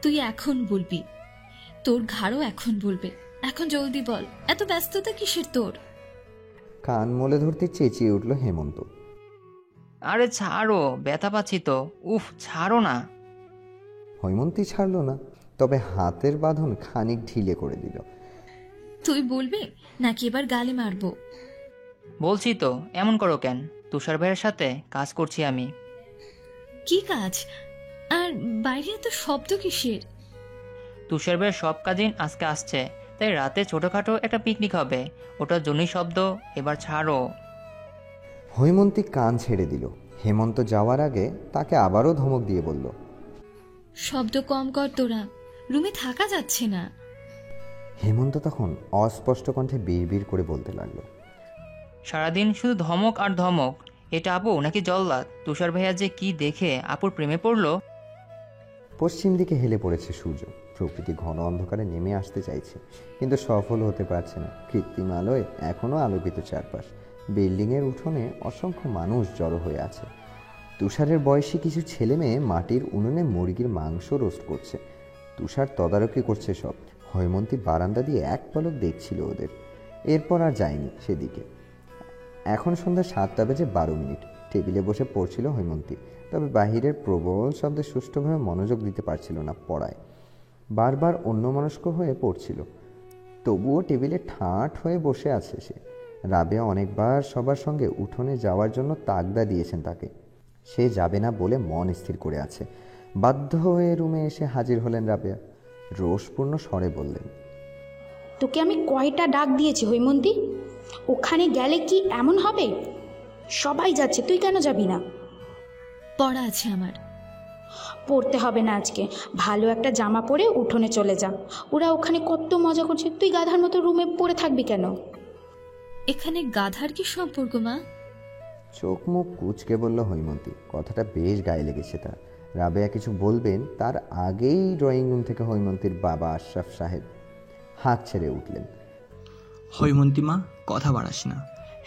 তুই এখন বলবি, তোর ঘাড়ও এখন বলবে। এখন জলদি বল, এত ব্যস্ততা কিসের তোর? কান মোলে ধরতে চেঁচিয়ে উঠল হেমন্ত। আরে ছাড়ো, ব্যথা পাচ্ছি তো। উফ, ছাড়ো না। হৈমন্তী ছাড়ল না, তবে হাতের বাঁধন খানিক ঢিলে করে দিল। তুই বলবি নাকি এবার গালি মারবো? বলছি তো, এমন করো কেন? তুষার ভাইয়ের সাথে কাজ করছি আমি। কি কাজ? আর বাইরে এত শব্দ কিসের? তুষার ভাইয়ের সব কাজিন আজকে আসছে, তাই রাতে ছোটখাটো একটা পিকনিক হবে, ওটার জন্যই শব্দ। এবার ছাড়ো। হৈমন্তী কান ছেড়ে দিল। হেমন্ত যাওয়ার আগে তাকে আবারও ধমক দিয়ে বলল, শব্দ কম কর তোরা, রুমে থাকা যাচ্ছে না। হেমন্ত তখন অস্পষ্ট কণ্ঠে বিড়বিড় করে বলতে লাগলো, সারাদিন শুধু ধমক আর ধমক। এটা আপু নাকি জল্লাদ? তুষার ভাইয়া যে কি দেখে আপুর প্রেমে পড়লো। পশ্চিম দিকে হেলে পড়েছে সূর্য। প্রকৃতি ঘন অন্ধকারে নেমে আসতে চাইছে, কিন্তু সফল হতে পারছে না। কৃত্রিম আলোয় এখনও আলোকিত চারপাশ। বিল্ডিংয়ের উঠোনে অসংখ্য মানুষ জড়ো হয়ে আছে। তুষারের বয়সী কিছু ছেলে মেয়ে মাটির উনুনে মুরগির মাংস রোস্ট করছে। তুষার তদারকি করছে সব। হৈমন্তী বারান্দা দিয়ে এক পলক দেখছিল ওদের, এরপর আর যায়নি সেদিকে। এখন সন্ধ্যা 7:12। টেবিলে বসে পড়ছিল হৈমন্তী, তবে বাহিরের প্রবল শব্দে সুষ্ঠুভাবে মনোযোগ দিতে পারছিল না পড়ায়। বারবার অন্যমনস্ক হয়ে পড়ছিল। তবুও টেবিলে ঠাঁট হয়ে বসে আছে সে। রাবেয়া অনেকবার সবার সঙ্গে উঠোনে যাওয়ার জন্য তাগদা দিয়েছেন তাকে। সে যাবে না বলে মন স্থির করে আছে। বাধ্য হয়ে রুমে এসে হাজির হলেন রাবেয়া। রোষপূর্ণ স্বরে বললেন, তোকে আমি কয়টা ডাক দিয়েছি হৈমন্তী? ওখানে গেলে কি এমন হবে? সবাই যাচ্ছে, তুই কেন যাবি না? পড়া আছে আমার। পড়তে হবে না আজকে। ভালো একটা জামা পরে উঠোনে চলে যা। ওরা ওখানে কত মজা করছে, তুই গাধার মতো রুমে পড়ে থাকবি কেন? এখানে গাধার কি সম্পর্ক মা? চোখ মুখ কুঁচকে বলল হৈমন্তী। কথাটা বেশ গায়ে লেগেছে তার। রাবেয়া কিছু বলবেন তার আগেই ড্রয়িং রুম থেকে হৈমন্তীর বাবা আশরাফ সাহেব হাঁক ছেড়ে উঠলেন। হৈমন্তী মা, কথা বাড়াস না।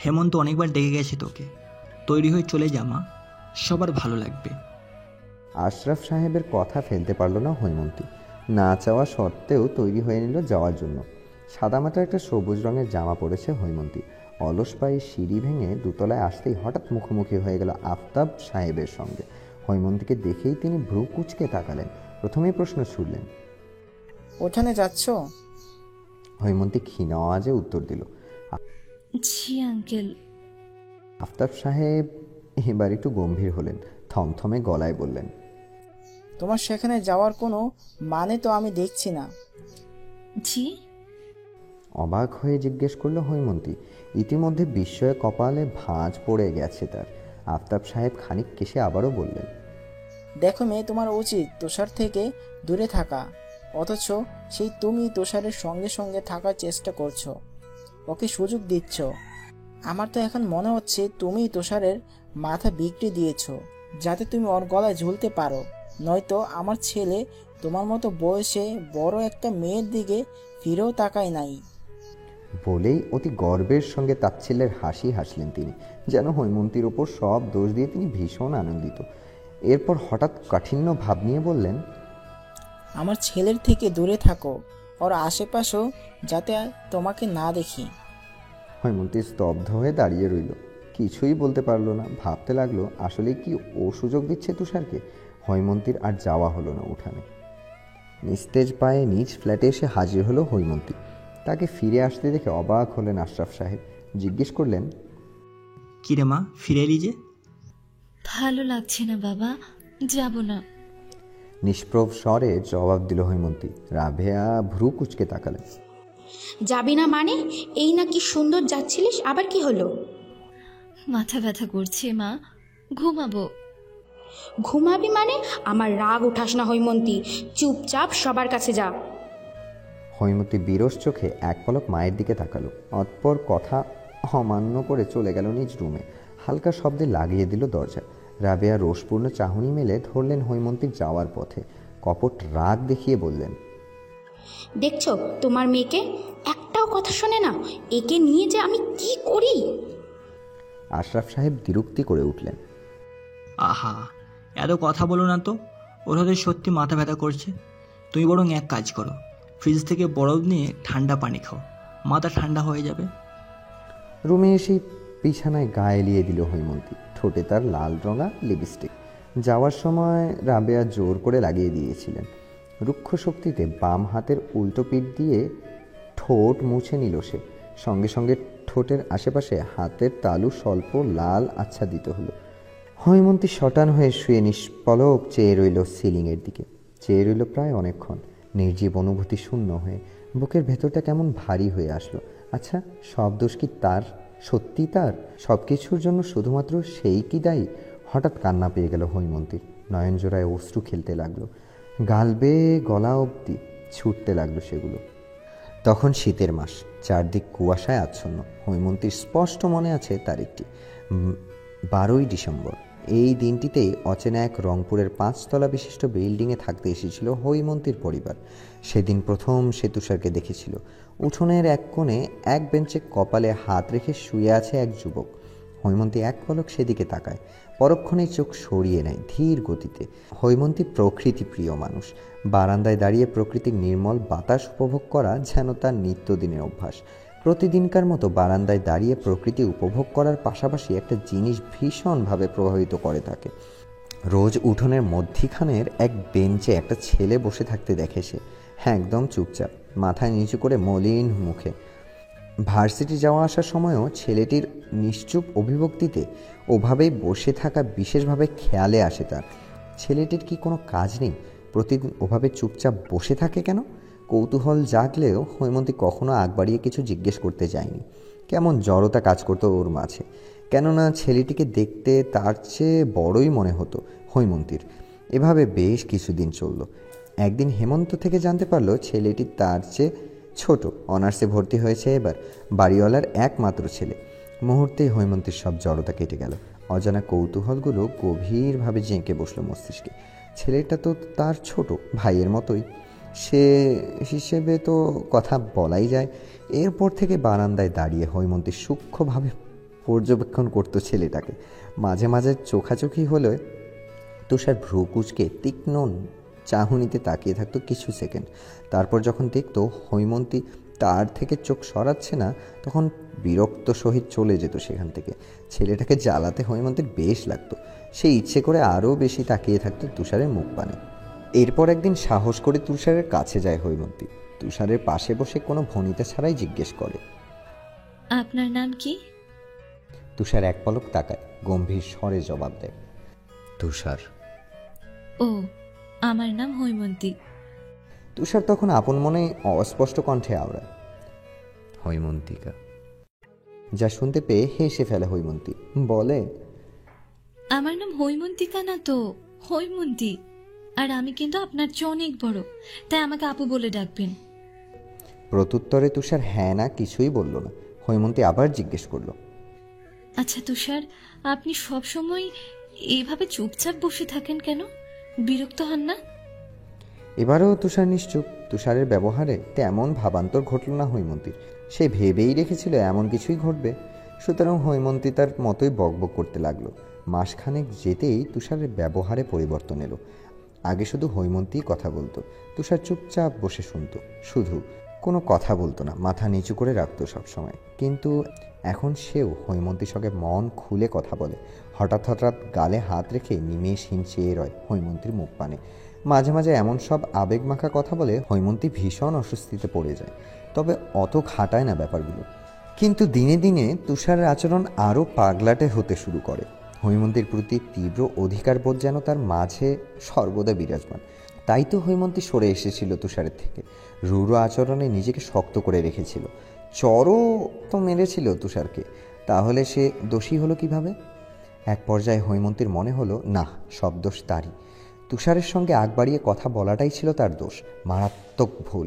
হেমন্ত অনেকবার ডেকে গেছে তোকে। তৈরি হয়ে চলে যা মা, সবার ভালো লাগবে। আশরাফ সাহেবের কথা ফেলতে পারল না হৈমন্তী। না চাওয়া সত্ত্বেও তৈরি হয়ে নিল যাওয়ার জন্য। সাদামাটা একটা সবুজ রঙের জামা পরেছে হৈমন্তী। অলস পায়ে সিঁড়ি ভেঙে দোতলায় আসতেই হঠাৎ মুখোমুখি হয়ে গেল আফতাব সাহেবের সঙ্গে। হৈমন্তীকে দেখেই তিনি ভ্রু কুঁচকে তাকালেন। প্রথমেই প্রশ্ন ছুড়লেন, ওখানে যাচ্ছ? হৈমন্তী ক্ষীণ আওয়াজে উত্তর দিল, জি আঙ্কেল। আফতাব সাহেব এবার একটু গম্ভীর হলেন, থমথমে গলায় বললেন, তোমার সেখানে যাওয়ার কোনো মানে তো আমি দেখছি না। জি? অবাক হয়ে জিজ্ঞেস করল হৈমন্তী। ইতিমধ্যে বিস্ময়ে কপালে ভাঁজ পড়ে গেছে তার। আফতাব সাহেব খানিক কেসে আবারও বললেন, দেখো মেয়ে, তোমার উচিত তুষার থেকে দূরে থাকা, অথচ সেই তুমি তুষারের সঙ্গে সঙ্গে থাকার চেষ্টা করছো, ওকে সুযোগ দিচ্ছ। আমার তো এখন মনে হচ্ছে তুমি তুষারের মাথা বিগড়ে দিয়েছো যাতে তুমি ওর গলায় ঝুলতে পারো। নয়তো আমার ছেলে তোমার মতো বয়সে বড় একটা মেয়ের দিকে ফিরেও তাকায় নাই। বলেই অতি গর্বের সঙ্গে তাচ্ছিল্যের হাসি হাসলেন তিনি, যেন হৈমন্তীর ওপর সব দোষ দিয়ে তিনি ভীষণ আনন্দিত। এরপর হঠাৎ কাঠিন্য ভাব নিয়ে বললেন, আমার ছেলের থেকে দূরে থাকো, ওর আশেপাশেও যাতে তোমাকে না দেখি। হৈমন্তী স্তব্ধ হয়ে দাঁড়িয়ে রইল, কিছুই বলতে পারল না। ভাবতে লাগলো আসলে কি ও সুযোগ দিচ্ছে তুষারকে। হৈমন্তীর আর যাওয়া হলো না উঠানে। নিস্তেজ পায়ে নিজ ফ্ল্যাটে এসে হাজির হলো হৈমন্তী। তাকে ফিরে আসতে দেখে অবাক হলেন আশরাফ সাহেব। জিজ্ঞেস করলেন, কিরে মা, ফিরে এলি যে? ভালো লাগছে না বাবা, যাব না। নিষ্প্রভ স্বরে জবাব দিল হৈমন্তী। রাবেয়া ভ্রু কুঁচকে তাকালেন। যাবি না মানে? এই না কি সুন্দর যাচ্ছিলিস, আবার কি হলো? মাথা ব্যথা করছে মা, ঘুমাবো। ঘুমাবি মানে? আমার রাগ উঠাস না হৈমন্তী, চুপচাপ সবার কাছে যা। হৈমন্তী বিরস চোখে এক পলক মায়ের দিকে তাকালো, অতঃপর কথা অমান্য করে চলে গেল নিজ রুমে। হালকা শব্দে লাগিয়ে দিল দরজা। রাবেয়া রোষপূর্ণ চাহনি মেলে ধরলেন হৈমন্তীর যাওয়ার পথে। কপট রাগ দেখিয়ে বললেন, দেখছো তোমার মেয়েকে, একটাও কথা শোনে না। একে নিয়ে যে আমি কি করি। আশরাফ সাহেব বিরক্তি করে উঠলেন, আহা, এত কথা বলো না তো। ওর হয়তো সত্যি মাথা ব্যথা করছে। তুমি বরং এক কাজ করো, ফ্রিজ থেকে বরফ নিয়ে ঠান্ডা পানি খাও, মাথা ঠান্ডা হয়ে যাবে। রুমে এসেই বিছানায় গায়ে এলিয়ে দিল হৈমন্তী। ঠোঁটে তার লাল রঙা লিপস্টিক। যাওয়ার সময় রাবেয়া জোর করে লাগিয়ে দিয়েছিলেন। রুক্ষ শক্তিতে বাম হাতের উল্টো পিঠ দিয়ে ঠোঁট মুছে নিল সে। সঙ্গে সঙ্গে ঠোঁটের আশেপাশে হাতের তালু স্বল্প লাল আচ্ছাদিত হলো। হৈমন্তী শটান হয়ে শুয়ে নিষ্পলক চেয়ে রইল সিলিংয়ের দিকে। চেয়ে রইল প্রায় অনেকক্ষণ, নির্জীব অনুভূতি শূন্য হয়ে। বুকের ভেতরটা কেমন ভারী হয়ে আসলো। আচ্ছা, সব দোষ কি তার? সত্যি তার? সব কিছুর জন্য শুধুমাত্র সেই কি দায়ী? হঠাৎ কান্না পেয়ে গেল হৈমন্তীর। নয়নজোড়ায় অশ্রু খেলতে লাগলো। গাল বেয়ে গলা অবধি ছুটতে লাগলো সেগুলো। তখন শীতের মাস, চারদিক কুয়াশায় আচ্ছন্ন। হৈমন্তীর স্পষ্ট মনে আছে তারিখটি, 12ই ডিসেম্বর। এই দিনটিতেই অচেনা এক রংপুরের 5 তলা বিশিষ্ট বিল্ডিংয়ে থাকতে এসেছিল হৈমন্তীর পরিবার। সেদিন প্রথম সে তুষারকে দেখেছিল। উঠোনের এক কোণে এক বেঞ্চে কপালে হাত রেখে শুয়ে আছে এক যুবক। হৈমন্তী এক পলক সেদিকে তাকায়, পরক্ষণেই চোখ সরিয়ে নেয় ধীর গতিতে। হৈমন্তী প্রকৃতি প্রিয় মানুষ। বারান্দায় দাঁড়িয়ে প্রকৃতির নির্মল বাতাস উপভোগ করা যেন তার নিত্যদিনের অভ্যাস। প্রতিদিনকার মতো বারান্দায় দাঁড়িয়ে প্রকৃতি উপভোগ করার পাশাপাশি একটা জিনিস ভীষণভাবে প্রভাবিত করে তাকে। রোজ উঠোনের মধ্যিখানের এক বেঞ্চে একটা ছেলে বসে থাকতে দেখে সে, হ্যাঁ একদম চুপচাপ, মাথায় নিচু করে মলিন মুখে। ভার্সিটি যাওয়া আসার সময়ও ছেলেটির নিশ্চুপ অভিব্যক্তিতে ওভাবেই বসে থাকা বিশেষভাবে খেয়ালে আসে তার। ছেলেটির কি কোনো কাজ নেই? প্রতিদিন ওভাবে চুপচাপ বসে থাকে কেন? কৌতূহল জাগলেও হৈমন্তী কখনো আগ বাড়িয়ে কিছু জিজ্ঞেস করতে যায়নি। কেমন জড়তা কাজ করতো ওর মাঝে, কেননা ছেলেটিকে দেখতে তার চেয়ে বড়ই মনে হতো হৈমন্তীর। এভাবে বেশ কিছুদিন চলল। একদিন হেমন্ত থেকে জানতে পারলো ছেলেটি তার চেয়ে ছোট, অনার্সে ভর্তি হয়েছে এবার, বাড়িওয়ালার একমাত্র ছেলে। মুহূর্তেই হৈমন্তীর সব জড়তা কেটে গেল। অজানা কৌতূহলগুলো গভীরভাবে জেঁকে বসলো মস্তিষ্কে। ছেলেটা তো তার ছোট ভাইয়ের মতোই, সে হিসেবে তো কথা বলাই যায়। এরপর থেকে বারান্দায় দাঁড়িয়ে হৈমন্তী সূক্ষ্মভাবে পর্যবেক্ষণ করতো ছেলেটাকে। মাঝে মাঝে চোখাচোখি হলে তুষার ভ্রু কুঁচকে তীক্ষ্ণ চাহনিতে তাকিয়ে থাকতো কিছু সেকেন্ড। তারপর যখন দেখতো হৈমন্তী তার থেকে চোখ সরাচ্ছে না, তখন বিরক্ত সহিত চলে যেত সেখান থেকে। ছেলেটাকে জ্বালাতে হৈমন্তীর বেশ লাগতো। সে ইচ্ছে করে আরও বেশি তাকিয়ে থাকতো তুষারের মুখ পানে। এরপর একদিন সাহস করে তুষারের কাছে যায় হৈমন্তী। তুষারের পাশে বসে কোনো ভনিতা ছাড়াই জিজ্ঞেস করে, আপনার নাম কি? তুষার এক পলক তাকায়, গম্ভীর স্বরে জবাব দেয়, তুষার। ও, আমার নাম হৈমন্তী। তুষার তখন আপন মনে অস্পষ্ট কণ্ঠে আওড়ায়, হৈমন্তিকা। যা শুনতে পেয়ে হেসে ফেলে হৈমন্তী, বলে, আমার নাম হৈমন্তিকা না তো, হৈমন্তী। আর আমি কিন্তু আপনার চেয়ে অনেক বড়, তাই আমাকে আপু বলে ডাকবেন। প্রত্যুত্তরে তুষার হ্যাঁ না কিছুই বলল না। হৈমন্তী আবার জিজ্ঞেস করলো, আচ্ছা তুষার, আপনি সব সময় এইভাবে চুপচাপ বসে থাকেন কেন? বিরক্ত হন না? এবারও তুষার নিশ্চুপ। তুষারের ব্যবহারে তেমন ভাবান্তর ঘটল না হৈমন্তীর। সে ভেবেই রেখেছিল এমন কিছুই ঘটবে। সুতরাং হৈমন্তী তার মতোই বকবক করতে লাগলো। মাসখানেক যেতেই তুষারের ব্যবহারে পরিবর্তন এলো। আগে শুধু হৈমন্তীই কথা বলতো, তুষার চুপচাপ বসে শুনতো, শুধু কোনো কথা বলতো না, মাথা নিচু করে রাখতো সবসময়। কিন্তু এখন সেও হৈমন্তীর সঙ্গে মন খুলে কথা বলে। হঠাৎ হঠাৎ গালে হাত রেখে নিমেষহীন চেয়ে রয় হৈমন্তীর মুখ পানে। মাঝে মাঝে এমন সব আবেগমাখা কথা বলে হৈমন্তী ভীষণ অস্বস্তিতে পড়ে যায়। তবে অত খাটায় না ব্যাপারগুলো। কিন্তু দিনে দিনে তুষারের আচরণ আরও পাগলাটে হতে শুরু করে। হৈমন্তীর প্রতি তীব্র অধিকারবোধ যেন তার মাঝে সর্বদা বিরাজমান। তাই তো হৈমন্তী সরে এসেছিল তুষারের থেকে, রূঢ় আচরণে নিজেকে শক্ত করে রেখেছিল। চরও তো মেরেছিল তুষারকে, তাহলে সে দোষী হলো কিভাবে? এক পর্যায়ে হৈমন্তীর মনে হলো, না, সব দোষ তারই। তুষারের সঙ্গে আগ বাড়িয়ে কথা বলাটাই ছিল তার দোষ, মারাত্মক ভুল,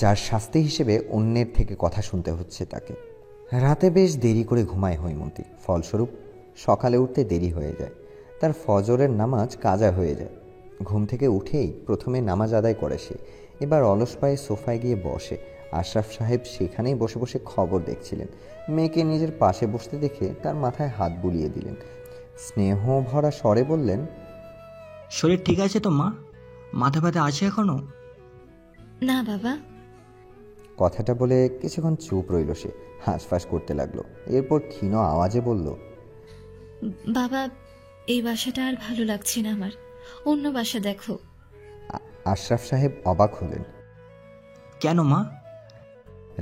যার শাস্তি হিসেবে অন্যের থেকে কথা শুনতে হচ্ছে তাকে। রাতে বেশ দেরি করে ঘুমায় হৈমন্তী। ফলস্বরূপ সকালে উঠতে দেরি হয়ে যায়। তার ফজরের নামাজ কাজা হয়ে যায়। ঘুম থেকে উঠেই প্রথমে নামাজ আদায় করে সে। এবার অলস পায়ে সোফায় গিয়ে বসে। আশরাফ সাহেব সেখানেই বসে বসে খবর দেখছিলেন। মেয়েকে নিজের পাশে বসতে দেখে তার মাথায় হাত বুলিয়ে দিলেন। স্নেহ ভরা স্বরে বললেন, শরীর ঠিক আছে তো মা? মাথা ব্যথা আছে এখনো? না বাবা। কথাটা বলে কিছুক্ষণ চুপ রইল সে, হাঁসফাঁস করতে লাগলো। এরপর ক্ষীণ আওয়াজে বলল, বাবা, এই বাসাটা আর ভালো লাগছে না আমার, অন্য বাসা দেখো। আশরাফ সাহেব অবাক হলেন। কেন মা?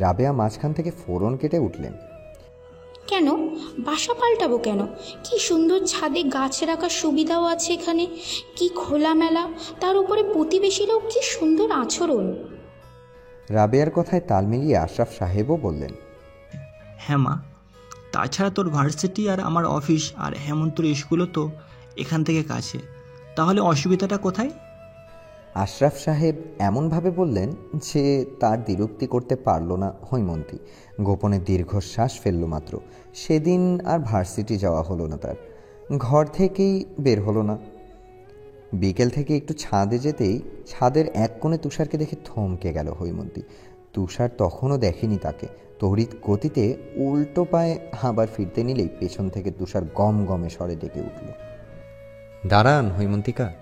রাবেয়া মাঝখান থেকে ফোড়ন কেটে উঠলেন, কেন বাসা পাল্টাবো কেন? কি সুন্দর ছাদে গাছ রাখার সুবিধাও আছে এখানে, কি খোলামেলা, তার উপরে প্রতিবেশীরাও কি সুন্দর আচরণ। রাবেয়ার কথায় তাল মিলিয়ে আশরাফ সাহেবও বললেন, হ্যাঁ মা, তাছাড়া তোর ভার্সিটি আর আমার অফিস আর হেমন্তর স্কুলও তো এখান থেকে কাছে, তাহলে অসুবিধাটা কোথায়? আশরাফ সাহেব এমনভাবে বললেন যে তার দ্বিরুক্তি করতে পারল না হৈমন্তী। গোপনে দীর্ঘশ্বাস ফেলল মাত্র। সেদিন আর ভার্সিটি যাওয়া হলো না তার। ঘর থেকেই বের হলো না। বিকেল থেকে একটু ছাদে যেতেই ছাদের এক কোণে তুষারকে দেখে থমকে গেল হৈমন্তী। তুষার তখনও দেখেনি তাকে। তড়িৎ গতিতে উল্টো পায়ে আবার ফিরতে নিলেই পেছন থেকে তুষার গম গমে স্বরে ডেকে উঠল, দাঁড়ান হৈমন্তিকা।